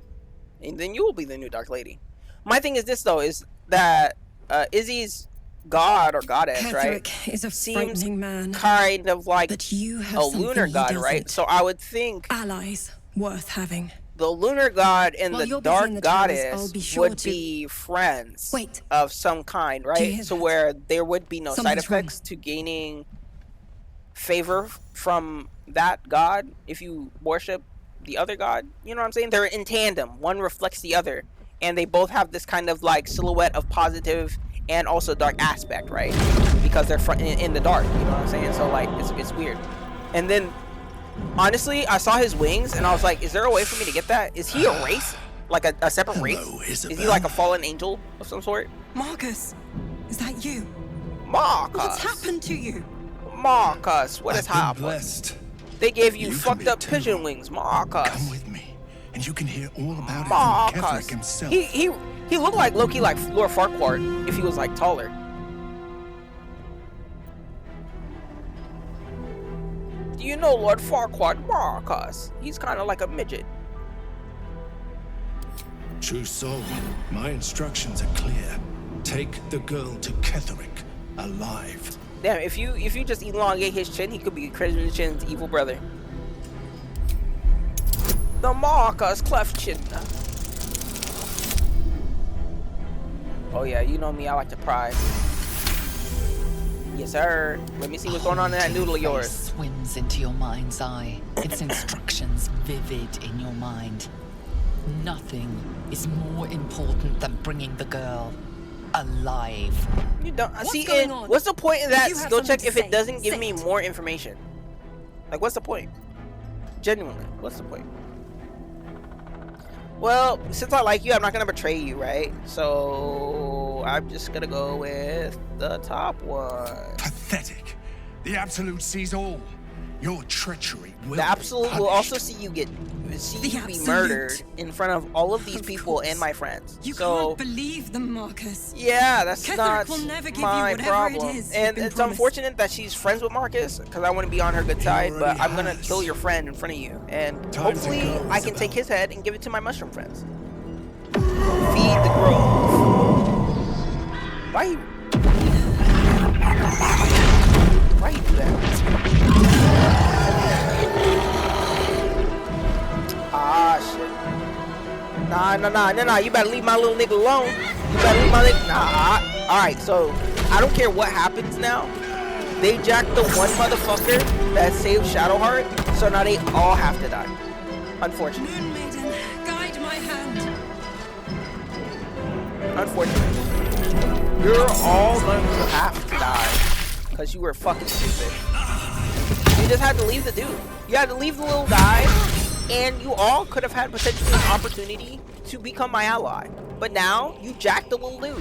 and then you will be the new dark lady. My thing is this though: is that Izzy's god or goddess, right? Ketherick is a seems frightening man. kind of like But you have a something lunar he god, right? doesn't. So I would think Allies worth having. the lunar god and While the you're busy dark in the towers, I'll goddess be sure would to- be friends Wait. of some kind, Do you right? hear So that? where there would be no side Something's wrong. effects to gaining favor from that god if you worship the other god. You know what I'm saying? They're in tandem. One reflects the other, and they both have this kind of like silhouette of positive and also dark aspect, right? Because they're in the dark. You know what I'm saying? So like it's weird. And then honestly, I saw his wings and I was like, is there a way for me to get that? Is he a race? Like a separate race? Is he like a fallen angel of some sort? Marcus, is that you? Marcus. What's happened to you? Marcus, what has happened? Blessed. They gave you You can fucked be up too. pigeon wings, Marcus. Come with me, and you can hear all about it from Marcus. Ketherick himself. He looked like Loki, like Lord Farquaad if he was like taller. Do you know Lord Farquaad, Marcus? He's kind of like a midget. True soul, my instructions are clear. Take the girl to Ketherick, alive. Damn, if you just elongate his chin, he could be Crimson Chin's evil brother. The Marcus Cleft Chin. Oh yeah, you know me, I like to pry. Yes, sir. Let me see what's going on in that noodle of yours. Swims into your mind's eye. Its instructions vivid in your mind. Nothing is more important than bringing the girl alive. You don't see. And what's the point of that skill check if it doesn't give me more information? Like, what's the point? Genuinely, what's the point? Well, since I like you, I'm not gonna betray you, right? So I'm just gonna go with the top one. Pathetic. The Absolute sees all. Your treachery will The Absolute be will also punished. see you be murdered in front of all of these people and my friends. You so can't believe them, Marcus. yeah, that's Ketherick not will never give my you whatever problem. it is And you've it's been unfortunate that she's friends with Marcus because I want to be on her good side, but I'm gonna kill your friend in front of you, and hopefully I can take his head and give it to my mushroom friends. Feed the grove. Why you do that? Ah, shit. Nah. You better leave my little nigga alone. You better leave my nigga. Nah. Alright, so I don't care what happens now. They jacked the one motherfucker that saved Shadowheart, so now they all have to die. Unfortunately. Moon Maiden, guide my hand. Unfortunately. You're all going to have to die. Because you were fucking stupid. You just had to leave the dude. You had to leave the little guy. And you all could have had potentially an opportunity to become my ally. But now, you jacked the little dude.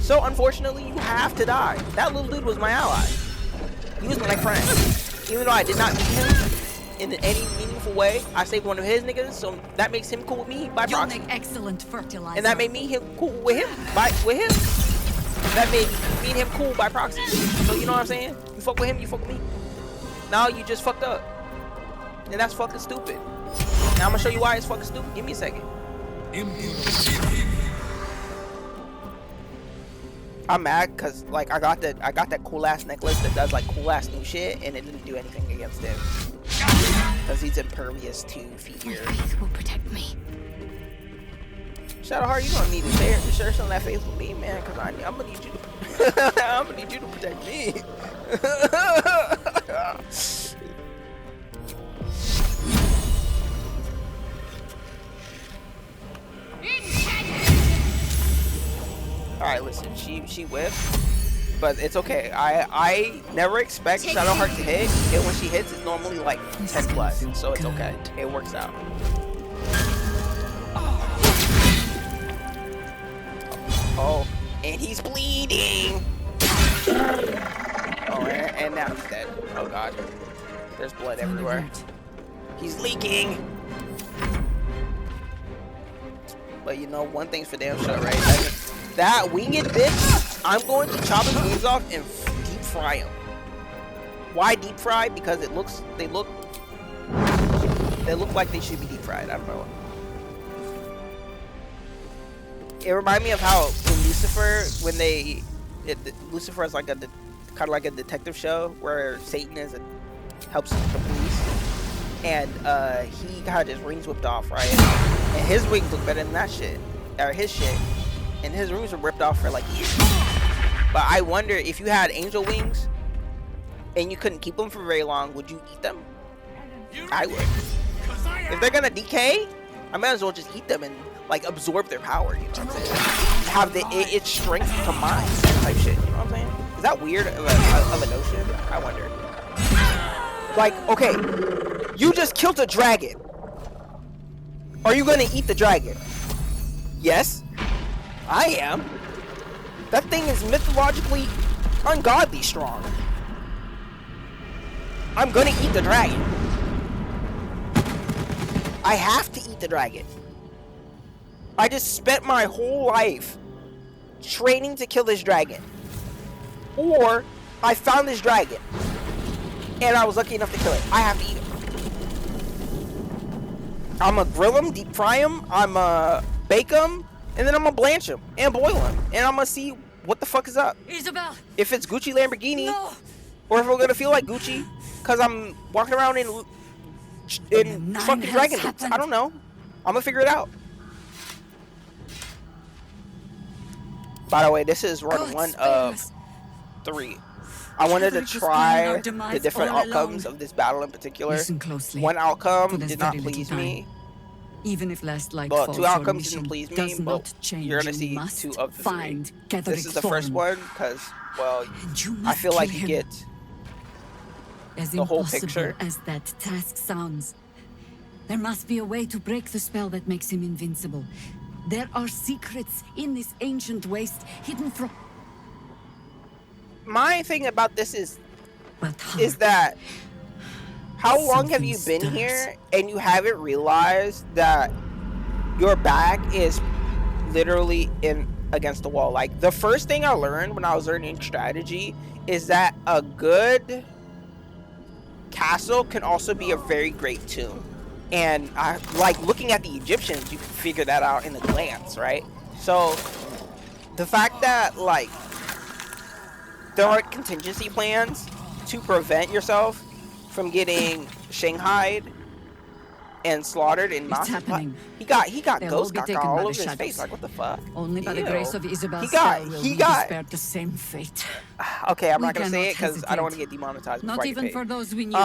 So unfortunately, you have to die. That little dude was my ally. He was my friend. Even though I did not meet him in any meaningful way, I saved one of his niggas, so that makes him cool with me by You'll proxy. make excellent fertilizer. And that made me cool with him. That made me and him cool by proxy. So you know what I'm saying? You fuck with him, you fuck with me. Now you just fucked up. And that's fucking stupid. Now I'm gonna show you why it's fucking stupid. Give me a second. I'm mad because like I got that cool ass necklace that does like cool ass new shit, and it didn't do anything against him because he's impervious to fear. My faith will protect me. Shadowheart, you gonna need to share some of that faith with me, man, because I'm gonna need you to I'm gonna need you to protect me. Alright, listen, she whiffed, but it's okay. I never expect Shadowheart to hit, and when she hits, it's normally like 10 plus, so it's okay. It works out. Oh, and he's bleeding! Oh, and now he's dead. Oh god. There's blood everywhere. He's leaking! But you know, one thing's for damn sure, right? That winged bitch, I'm going to chop his wings off and deep fry him. Why deep fry? Because they look like they should be deep fried. I don't know. It reminded me of how in Lucifer, when Lucifer is like kind of like a detective show where Satan helps the police, and he got his rings whipped off, right? And his wings look better than that shit, or his shit. And his rings were ripped off for like years. But I wonder if you had angel wings and you couldn't keep them for very long, would you eat them? I would. If they're gonna decay, I might as well just eat them and like absorb their power. You know what I'm saying? Have its strength to mine type shit. You know what I'm saying? Is that weird of a notion? I wonder. Like, okay, you just killed a dragon. Are you gonna eat the dragon? Yes. I am. That thing is mythologically ungodly strong. I'm gonna eat the dragon. I have to eat the dragon. I just spent my whole life training to kill this dragon. Or I found this dragon and I was lucky enough to kill it. I have to eat him. I'm gonna grill him, deep fry him, I'm gonna bake him, and then I'm gonna blanch him and boil him, and I'm gonna see what the fuck is up? Isabel! If it's Gucci Lamborghini, No! or if we're gonna feel like Gucci, cause I'm walking around in fucking dragon boots. I don't know. I'm gonna figure it out. By the way, this is run 1 of 3. I wanted to try the different outcomes of this battle in particular. Listen closely. One outcome For this did not very little please time. me. Even if last light Well, falls, 2 your outcomes mission didn't please me, does but not change. you're gonna You see must 2 of the 3. find This is the Ketherick's first form. one, because, well, You I must feel like kill you him. get As the whole impossible picture. as that task sounds, there must be a way to break the spell that makes him invincible. There are secrets in this ancient waste hidden from... My thing about this is that how long have you been here and you haven't realized that your back is literally in against the wall? Like, the first thing I learned when I was learning strategy is that a good castle can also be a very great tomb. And I like looking at the Egyptians, you can figure that out in a glance, right? So the fact that like there are contingency plans to prevent yourself from getting shanghaied and slaughtered in massive. He got They'll ghost all be caca taken all by over the his shadows. face. Like, what the fuck? Only by the Ew. grace of Isabel's He got- spell will he we got- be spared the same fate. Okay, I'm We not gonna say it cannot because I don't want to hesitate. get demonetized. Not before I get even paid. for those we knew.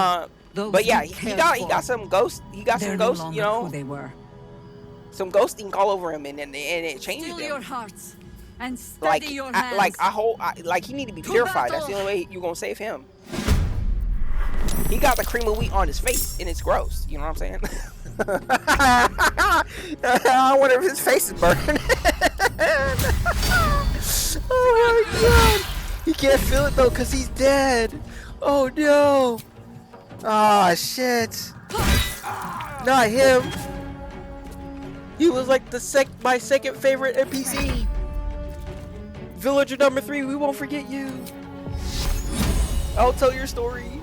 Those But yeah, we he cared got for. some ghost. He got They're some no ghost. longer You know, who they were. some ghost ink all over him, and it changed Still him. your hearts and steady Like, your hands. like he need to be To purified. That's the battle. only way you're gonna save him. He got the cream of wheat on his face, and it's gross. You know what I'm saying? I wonder if his face is burning. Oh my god! He can't feel it though, cause he's dead. Oh no! Ah shit! Not him. He was like my second favorite NPC. Villager number 3, we won't forget you. I'll tell your story.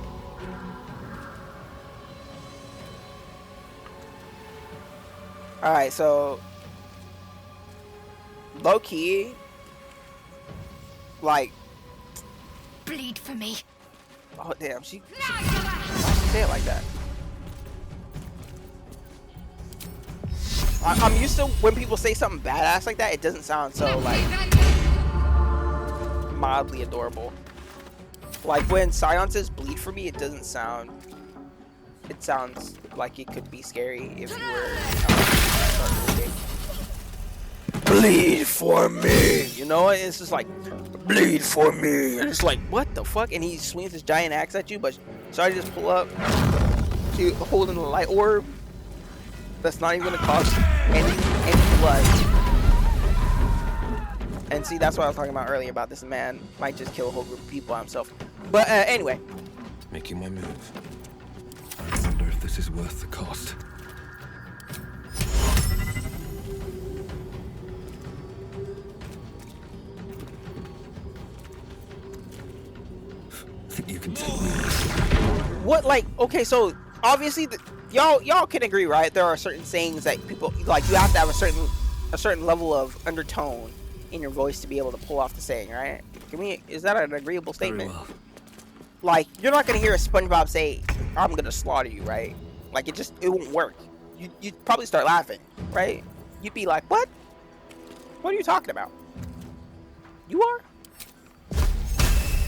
Alright, so low key, like, Bleed for me. oh damn, she say it like that. I'm used to when people say something badass like that, it doesn't sound so like mildly adorable. Like when Scion says bleed for me, it doesn't sound, it sounds like it could be scary if you were bleed for me, you know? It's just like bleed for me, and it's like, what the fuck? And he swings his giant axe at you, but so I just pull up, she holding the light orb that's not even gonna cost any blood. And see, that's what I was talking about earlier about this man might just kill a whole group of people by himself. But anyway, Making my move. I wonder if this is worth the cost. Think you can take me? what, like, okay, so obviously y'all can agree, right? There are certain sayings that people like. You have to have a certain level of undertone in your voice to be able to pull off the saying, right? Is that an agreeable statement? Very well. Like, you're not gonna hear a SpongeBob say, "I'm gonna slaughter you," right? Like, it won't work. You'd probably start laughing, right? You'd be like, "What? What are you talking about? You are?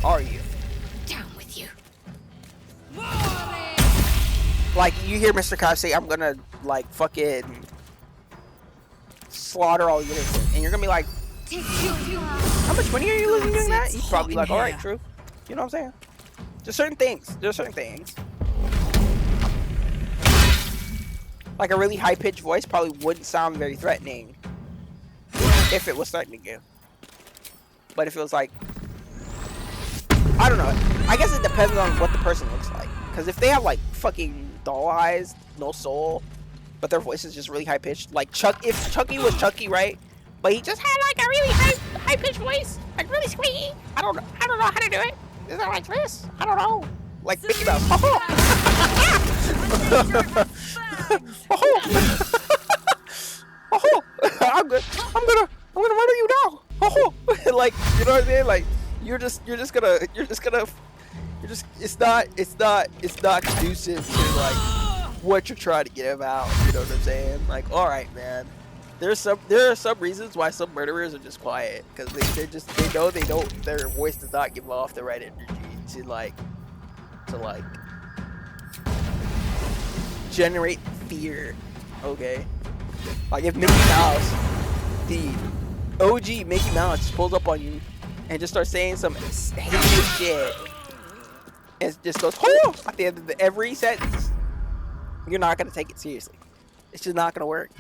Are you?" Down with you. Like, you hear Mr. Kosh say, "I'm gonna, like, fucking slaughter all your innocent," and you're gonna be like, "How much money are you losing doing that?" He's probably like, "All right, true." You know what I'm saying? Just certain things. There's certain things. Like, a really high-pitched voice probably wouldn't sound very threatening if it was threatening you. But if it was like, I don't know. I guess it depends on what the person looks like. Because if they have like fucking doll eyes, no soul, but their voice is just really high-pitched, like if Chucky was Chucky, right? But he just had like a really high-pitched voice, like really squeaky. I don't know how to do it. Is it like this? I don't know. Like Mickey Mouse. Oh, I'm good. I'm gonna murder you now. like, you know what I'm saying? Like, it's not conducive to like what you're trying to get about. You know what I'm saying? Like, all right, man. There are some reasons why some murderers are just quiet, because they know their voice does not give off the right energy to like generate fear. Okay, like if Mickey Mouse, the OG Mickey Mouse, just pulls up on you and just starts saying some hateful shit, and it just goes "Whoo!" at the end of every sentence, you're not gonna take it seriously. It's just not gonna work.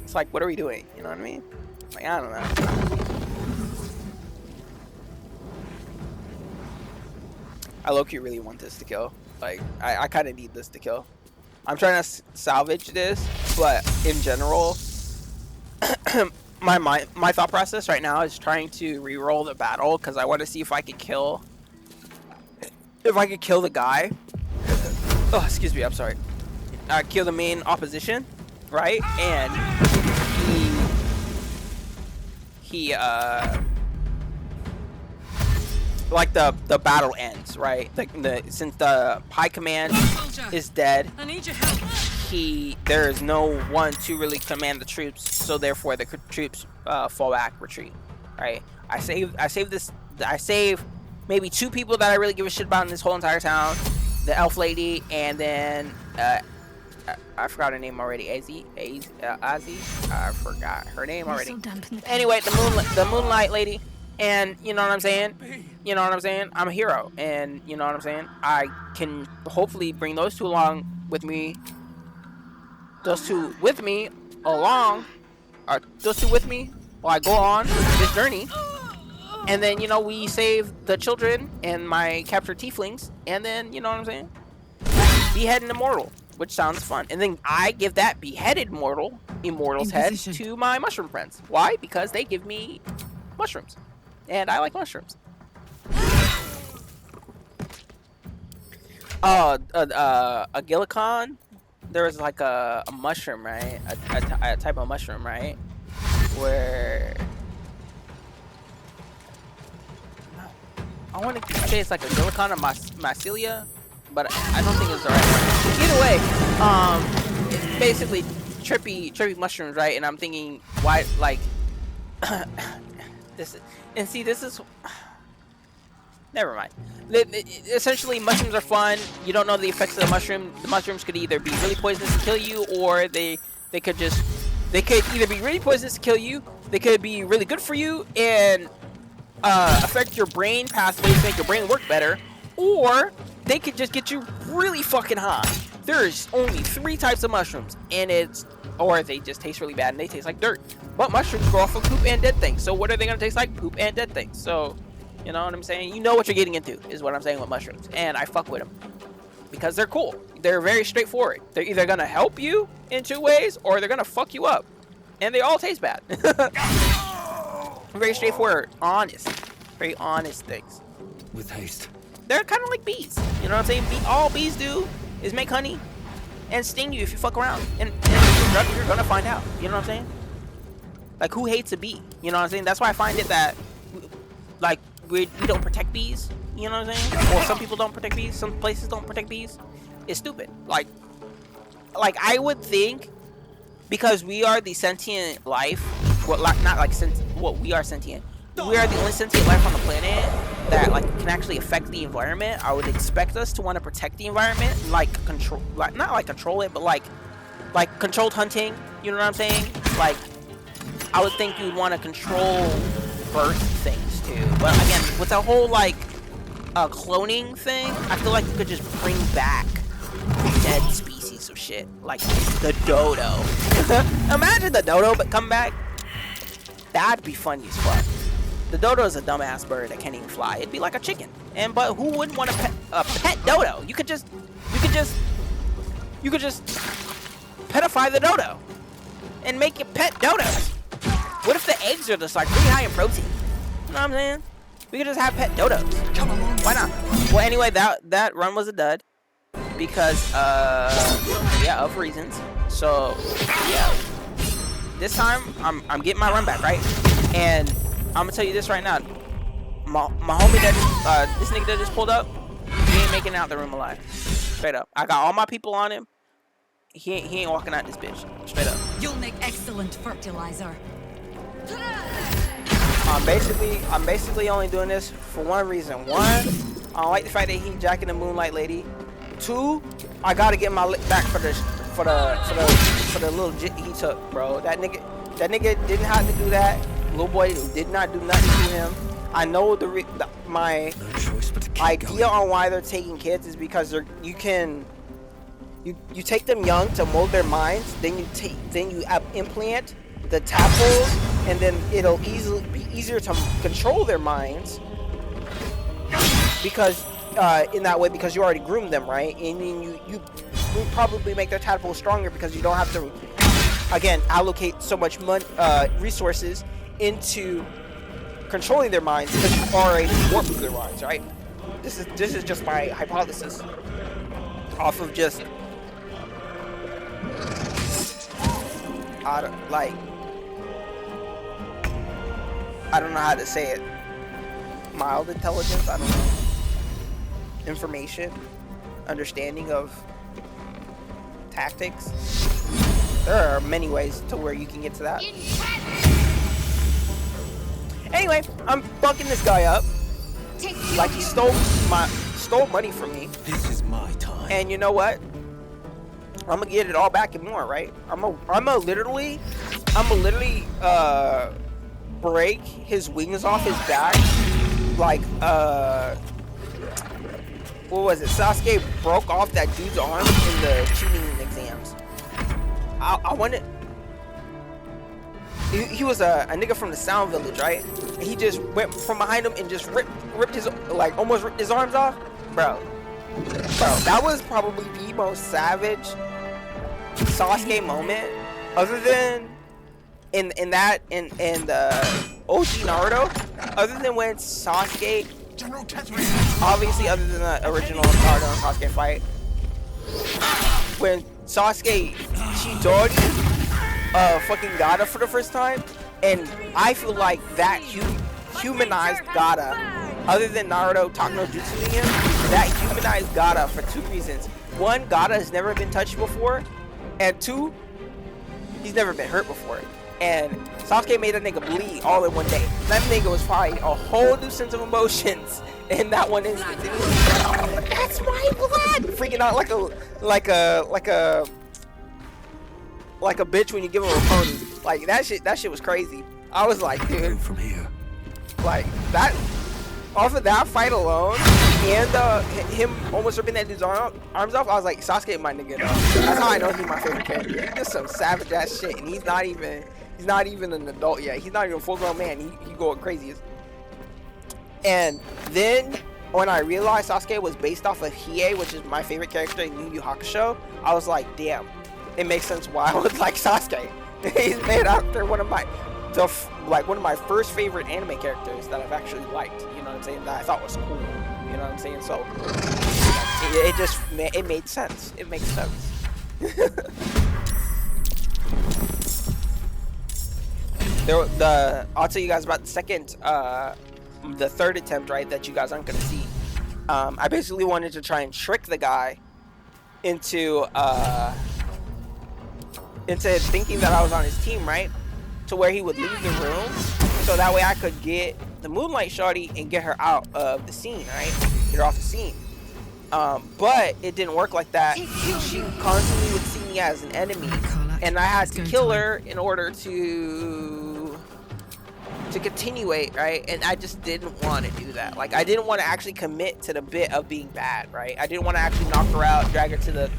It's like, what are we doing? You know what I mean? Like, I don't know. I low-key really want this to kill. Like, I kind of need this to kill. I'm trying to salvage this, but in general, my thought process right now is trying to re-roll the battle, because I want to see if I could kill the guy. Oh, excuse me, I'm sorry. Kill the main opposition, right? And he like the battle ends, right? Like since the high command is dead, I need your help. There is no one to really command the troops, so therefore the troops fall back, retreat, right? I save maybe 2 people that I really give a shit about in this whole entire town, the elf lady, and then I forgot her name already. Azzy. I forgot her name already. Anyway, the moonlight lady, and you know what I'm saying. You know what I'm saying. I'm a hero, and you know what I'm saying. I can hopefully bring those two along with me. Those two with me while I go on this journey. And then, you know, we save the children and my captured tieflings, and then, you know what I'm saying, behead an immortal, which sounds fun. And then I give that beheaded immortal's head to my mushroom friends. Why? Because they give me mushrooms, and I like mushrooms. A Gillicon, there was like a mushroom, right? A type of mushroom, right? Where I want to say it's like a Gillicon or mycelia, but I don't think it's the right one. Either way, it's basically trippy mushrooms, right? And I'm thinking, why, like, this is. Never mind. Essentially, mushrooms are fun. You don't know the effects of the mushroom. The mushrooms could either be really poisonous to kill you, or they could either be really poisonous to kill you. They could be really good for you and affect your brain pathways, make your brain work better, or they could just get you really fucking high. There's only 3 types of mushrooms, and or they just taste really bad and they taste like dirt. But mushrooms grow off of poop and dead things. So what are they gonna taste like? Poop and dead things. So, you know what I'm saying? You know what you're getting into, is what I'm saying with mushrooms. And I fuck with them because they're cool. They're very straightforward. They're either gonna help you in 2 ways, or they're gonna fuck you up. And they all taste bad. Very straightforward, honest, very honest things. With haste. They're kind of like bees. You know what I'm saying? All bees do is make honey and sting you if you fuck around. And you're gonna find out. You know what I'm saying? Like, who hates a bee? You know what I'm saying? That's why I find it that, like, we don't protect bees. You know what I'm saying? Or some people don't protect bees. Some places don't protect bees. It's stupid. Like I would think, because we are the sentient life. Well, not like we are sentient. We are the only sentient life on the planet that like can actually affect the environment. I would expect us to want to protect the environment, like control, like not like control it, but like controlled hunting. You know what I'm saying? Like, I would think you'd want to control birth things too. But again, with the whole like cloning thing, I feel like you could just bring back dead species of shit, like the dodo. Imagine the dodo but come back. That'd be funny as fuck. The dodo is a dumbass bird that can't even fly. It'd be like a chicken. But who wouldn't want a pet dodo? You could just petify the dodo and make it pet dodos. What if the eggs are just like really high in protein? You know what I'm saying? We could just have pet dodos. Come on, why not? Well, anyway, that run was a dud because yeah, of reasons. So yeah, this time I'm getting my run back, right? And I'm gonna tell you this right now. My homie that this nigga that just pulled up, he ain't making it out the room alive. Straight up. I got all my people on him. He ain't walking out this bitch. Straight up. You'll make excellent fertilizer. I'm basically only doing this for one reason. One, I don't like the fact that he jacking the Moonlight Lady. Two, I gotta get my lick back for the little jit he took, bro. That nigga didn't have to do that. Little boy did not do nothing to him. I know my idea on why they're taking kids is because you take them young to mold their minds, then you implant the tadpoles, and then it'll be easier to control their minds because in that way, because you already groomed them, right? And then you probably make their tadpoles stronger because you don't have to again allocate so much resources into controlling their minds because you already warped their minds, right? This is just my hypothesis off of just I don't know how to say it. Mild intelligence, I don't know. Information, understanding of tactics. There are many ways to where you can get to that. Anyway, I'm fucking this guy up. Like he stole money from me. This is my time. And you know what? I'm gonna get it all back and more, right? I'm gonna literally break his wings off his back, like what was it? Sasuke broke off that dude's arm in the shooting exams. I wanted. He was a nigga from the Sound Village, right? And he just went from behind him and just ripped his almost ripped his arms off, bro. That was probably the most savage Sasuke moment, other than in the OG Naruto, other than when Sasuke, obviously other than the original Naruto and Sasuke fight, when Sasuke Chidori fucking Gaara for the first time, and I feel like that humanized Gaara, other than Naruto Takano Jutsuing him, that humanized Gaara for two reasons. One, Gaara has never been touched before, and two, he's never been hurt before. And Sasuke made that nigga bleed all in one day. That nigga was probably a whole new sense of emotions in that one instant. That's my blood! Freaking out like a bitch when you give him a pony. Like that shit was crazy. I was like, dude, from here. Like that, off of that fight alone, and him almost ripping that dude's arms off, I was like, Sasuke my nigga. That's how I know he's my favorite character. He does some savage ass shit, and he's not even an adult yet. He's not even a full grown man. He going crazy. And then when I realized Sasuke was based off of Hiei, which is my favorite character in Yu Yu Hakusho, I was like, damn, it makes sense why I would like Sasuke. He's made after one of my first favorite anime characters that I've actually liked. You know what I'm saying? That I thought was cool. You know what I'm saying? So it made sense. It makes sense. I'll tell you guys about the third attempt, right, that you guys aren't gonna see. I basically wanted to try and trick the guy into thinking that I was on his team, right, to where he would leave the room, so that way I could get the Moonlight Shorty and get her out of the scene, right, get her off the scene. But it didn't work like that. She constantly would see me as an enemy, and I had to kill her in order to continuate, right? And I just didn't want to do that. Like, I didn't want to actually commit to the bit of being bad, right? I didn't want to actually knock her out, drag her to the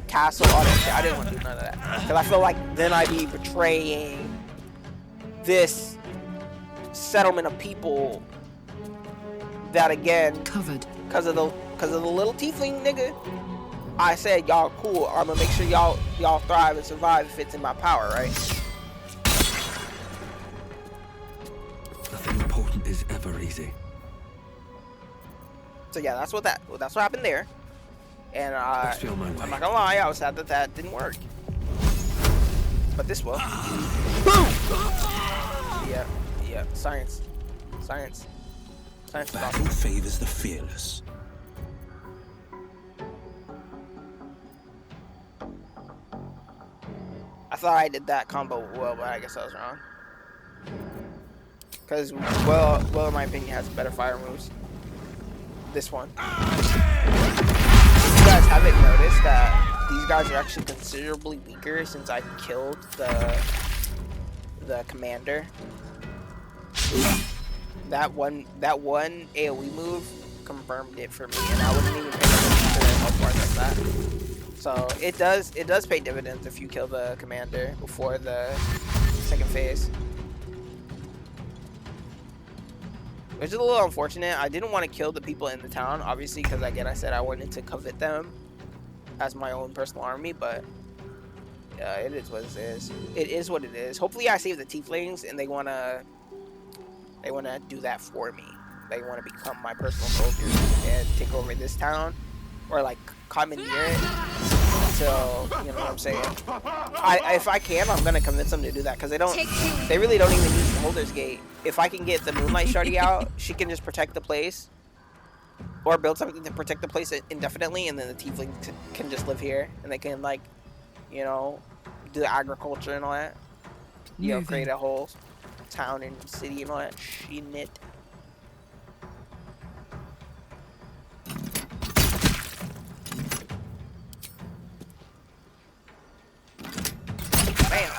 castle, all that shit. I didn't want to do none of that, because I feel like then I'd be betraying this settlement of people that, again, covered because of the little tiefling nigga. I said, y'all cool, I'm gonna make sure y'all thrive and survive if it's in my power, right? Nothing important is ever easy. So yeah, that's what happened there. And I'm not gonna lie, I was sad that didn't work. But this will. Boom! Yeah, yeah. Science. Science. Science is Battle awesome. favors the fearless. I thought I did that combo well, but I guess I was wrong. Because Will, in my opinion, has better fire moves. This one. You guys haven't noticed that these guys are actually considerably weaker since I killed the commander. That one AoE move confirmed it for me, and I wasn't even paying attention to their health bars like that. So it does pay dividends if you kill the commander before the second phase. Which is a little unfortunate. I didn't want to kill the people in the town, obviously, because again, I said I wanted to covet them as my own personal army, but it is what it is. It is what it is. Hopefully I save the tieflings and they wanna do that for me. They wanna become my personal soldiers and take over this town, or like commandeer it until, you know what I'm saying. If I can, I'm gonna convince them to do that, because they really don't even use Baldur's Gate. If I can get the Moonlight Shardie out, she can just protect the place, or build something to protect the place indefinitely, and then the tieflings can just live here, and they can, like, you know, do the agriculture and all that. You know, create a whole town and city and all that shit. Bam!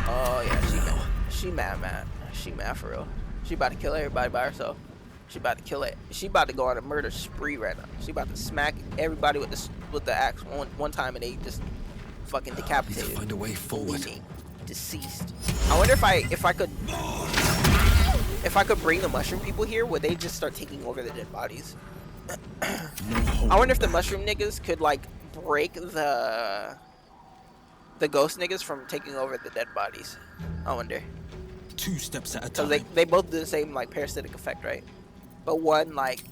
Oh yeah, she mad. She mad for real. She about to kill everybody by herself. She about to kill it. She about to go on a murder spree right now. She about to smack everybody with the axe one time, and they just fucking decapitated. Find a way forward. Deceased. I wonder if I could bring the mushroom people here, would they just start taking over the dead bodies? I wonder if the mushroom niggas could like break the ghost niggas from taking over the dead bodies. I wonder. 2 steps at a time. So they both do the same like parasitic effect, right? But one, like,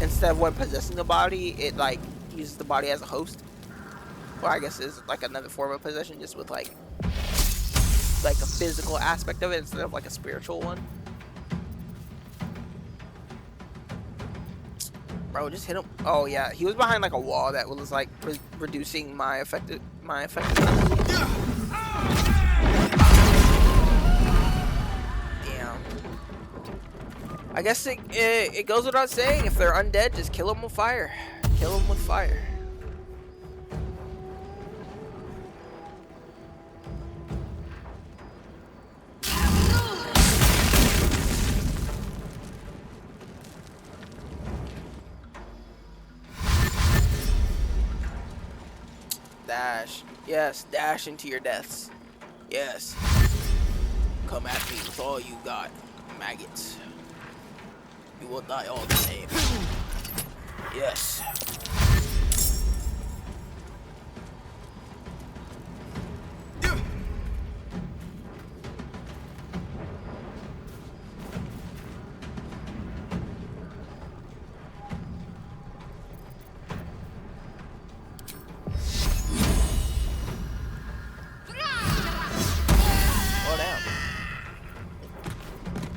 instead of one possessing the body, it like uses the body as a host. Well, I guess it's like another form of possession, just with like a physical aspect of it instead of like a spiritual one. Bro, just hit him. Oh yeah, he was behind like a wall that was like reducing my effectiveness. Damn. I guess it goes without saying, if they're undead, just kill them with fire. Kill them with fire. Dash. Yes, dash into your deaths. Yes. Come at me with all you got, maggots. You will die all the same. Yes.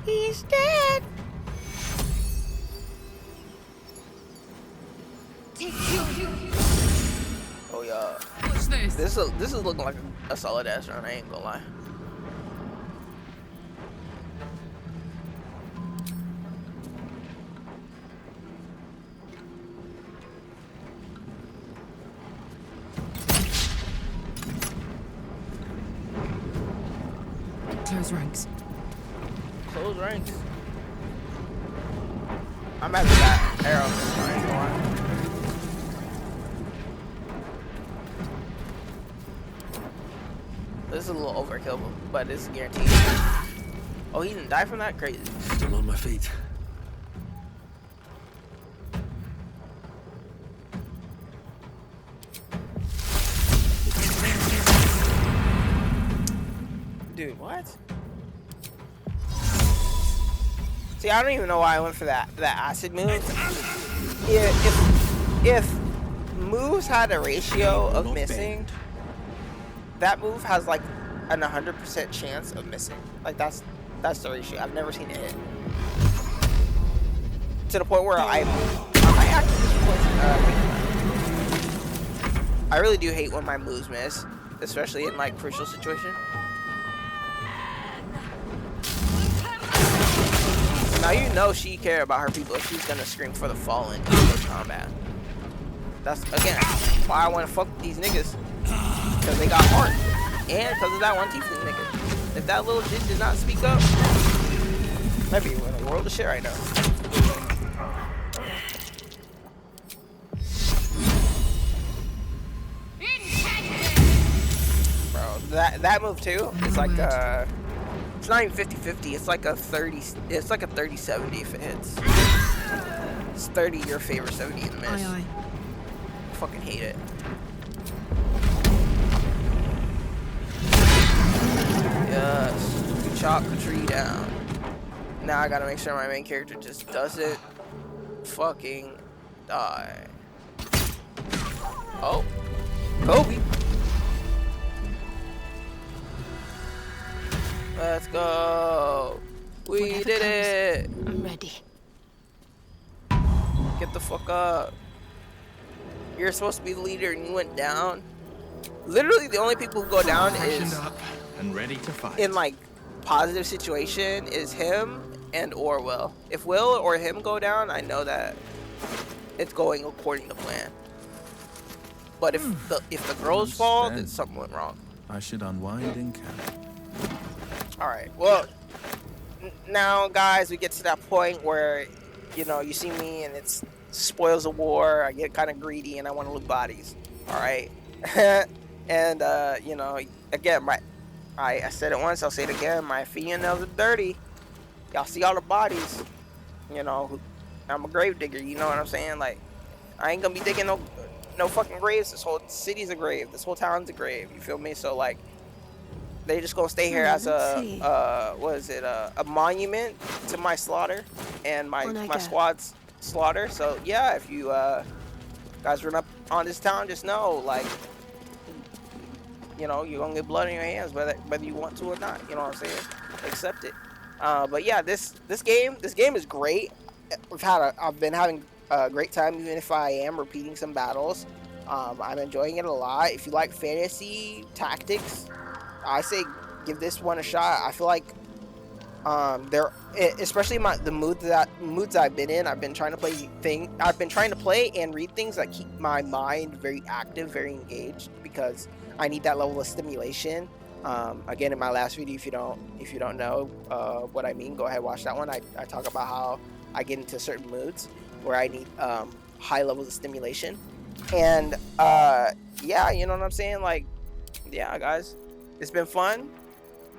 He's dead. Oh yeah. What's this? This is looking like a solid ass run. I ain't gonna lie. Close ranks. Close ranks. I'm after that arrow. This is a little overkill, but it's guaranteed. Oh, he didn't die from that? Crazy. Still on my feet. Dude, what? See, I don't even know why I went for that acid move. If moves had a ratio of missing, that move has like an 100% chance of missing. Like that's the ratio. I've never seen it hit. To the point where I might actually I really do hate when my moves miss, especially in like crucial situation. Now you know she care about her people if she's gonna scream for the fallen in close combat. That's again why I want to fuck with these niggas, because they got heart, and because of that one tiefling nigga. If that little jit did not speak up, might be in a world of shit right now. Bro, that move too. It's like it's not even 50-50. It's like a 30. It's like a 30-70 if it hits. It's 30 your favor, 70 in the miss. Aye, aye. I fucking hate it. Yes. We chop the tree down. Now I gotta make sure my main character just doesn't fucking die. Oh. Kobe. Let's go. We did it. I'm ready. Get the fuck up. You're supposed to be the leader and you went down. Literally the only people who go down is up and ready to fight. in like positive situation is him and or Will. If Will or him go down, I know that it's going according to plan. But if the girls fall, then something went wrong. I should unwind in camp. Alright, well, now guys, we get to that point where, you know, you see me and it's spoils of war. I get kind of greedy and I want to loot bodies. Alright. And, you know, again, I said it once, I'll say it again, my fingernails are dirty. Y'all see all the bodies. You know, I'm a grave digger, you know what I'm saying? Like, I ain't gonna be digging no fucking graves. This whole city's a grave. This whole town's a grave. You feel me? So, like, they just gonna stay here as a monument to my slaughter and my squad's slaughter. So yeah, if you guys run up on this town, just know, like, you know, you're gonna get blood in your hands, whether you want to or not. You know what I'm saying? Accept it. But yeah, this game is great. I've been having a great time, even if I am repeating some battles. I'm enjoying it a lot. If you like fantasy tactics, I say give this one a shot. I feel like especially the moods I've been in. I've been trying to play and read things that keep my mind very active, very engaged, because I need that level of stimulation. Again, in my last video, if you don't know what I mean, go ahead, watch that one. I talk about how I get into certain moods where I need high levels of stimulation. And yeah, you know what I'm saying? Like, yeah, guys, it's been fun.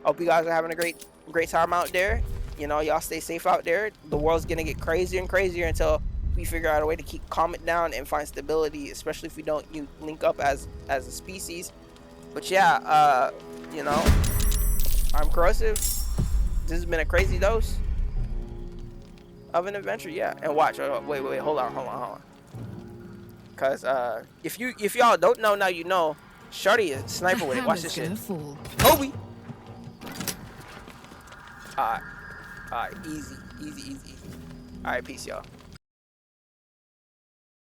Hope you guys are having a great time out there. You know, y'all stay safe out there. The world's gonna get crazier and crazier until we figure out a way to calm it down and find stability, especially if we don't link up as a species. But yeah, you know, I'm Corrosive. This has been a crazy dose of an adventure. Yeah, and watch. Wait, hold on. Cause if y'all don't know, now you know. Shorty is sniper with it. Watch this shit. Kobe. Alright, easy. Alright, peace, y'all.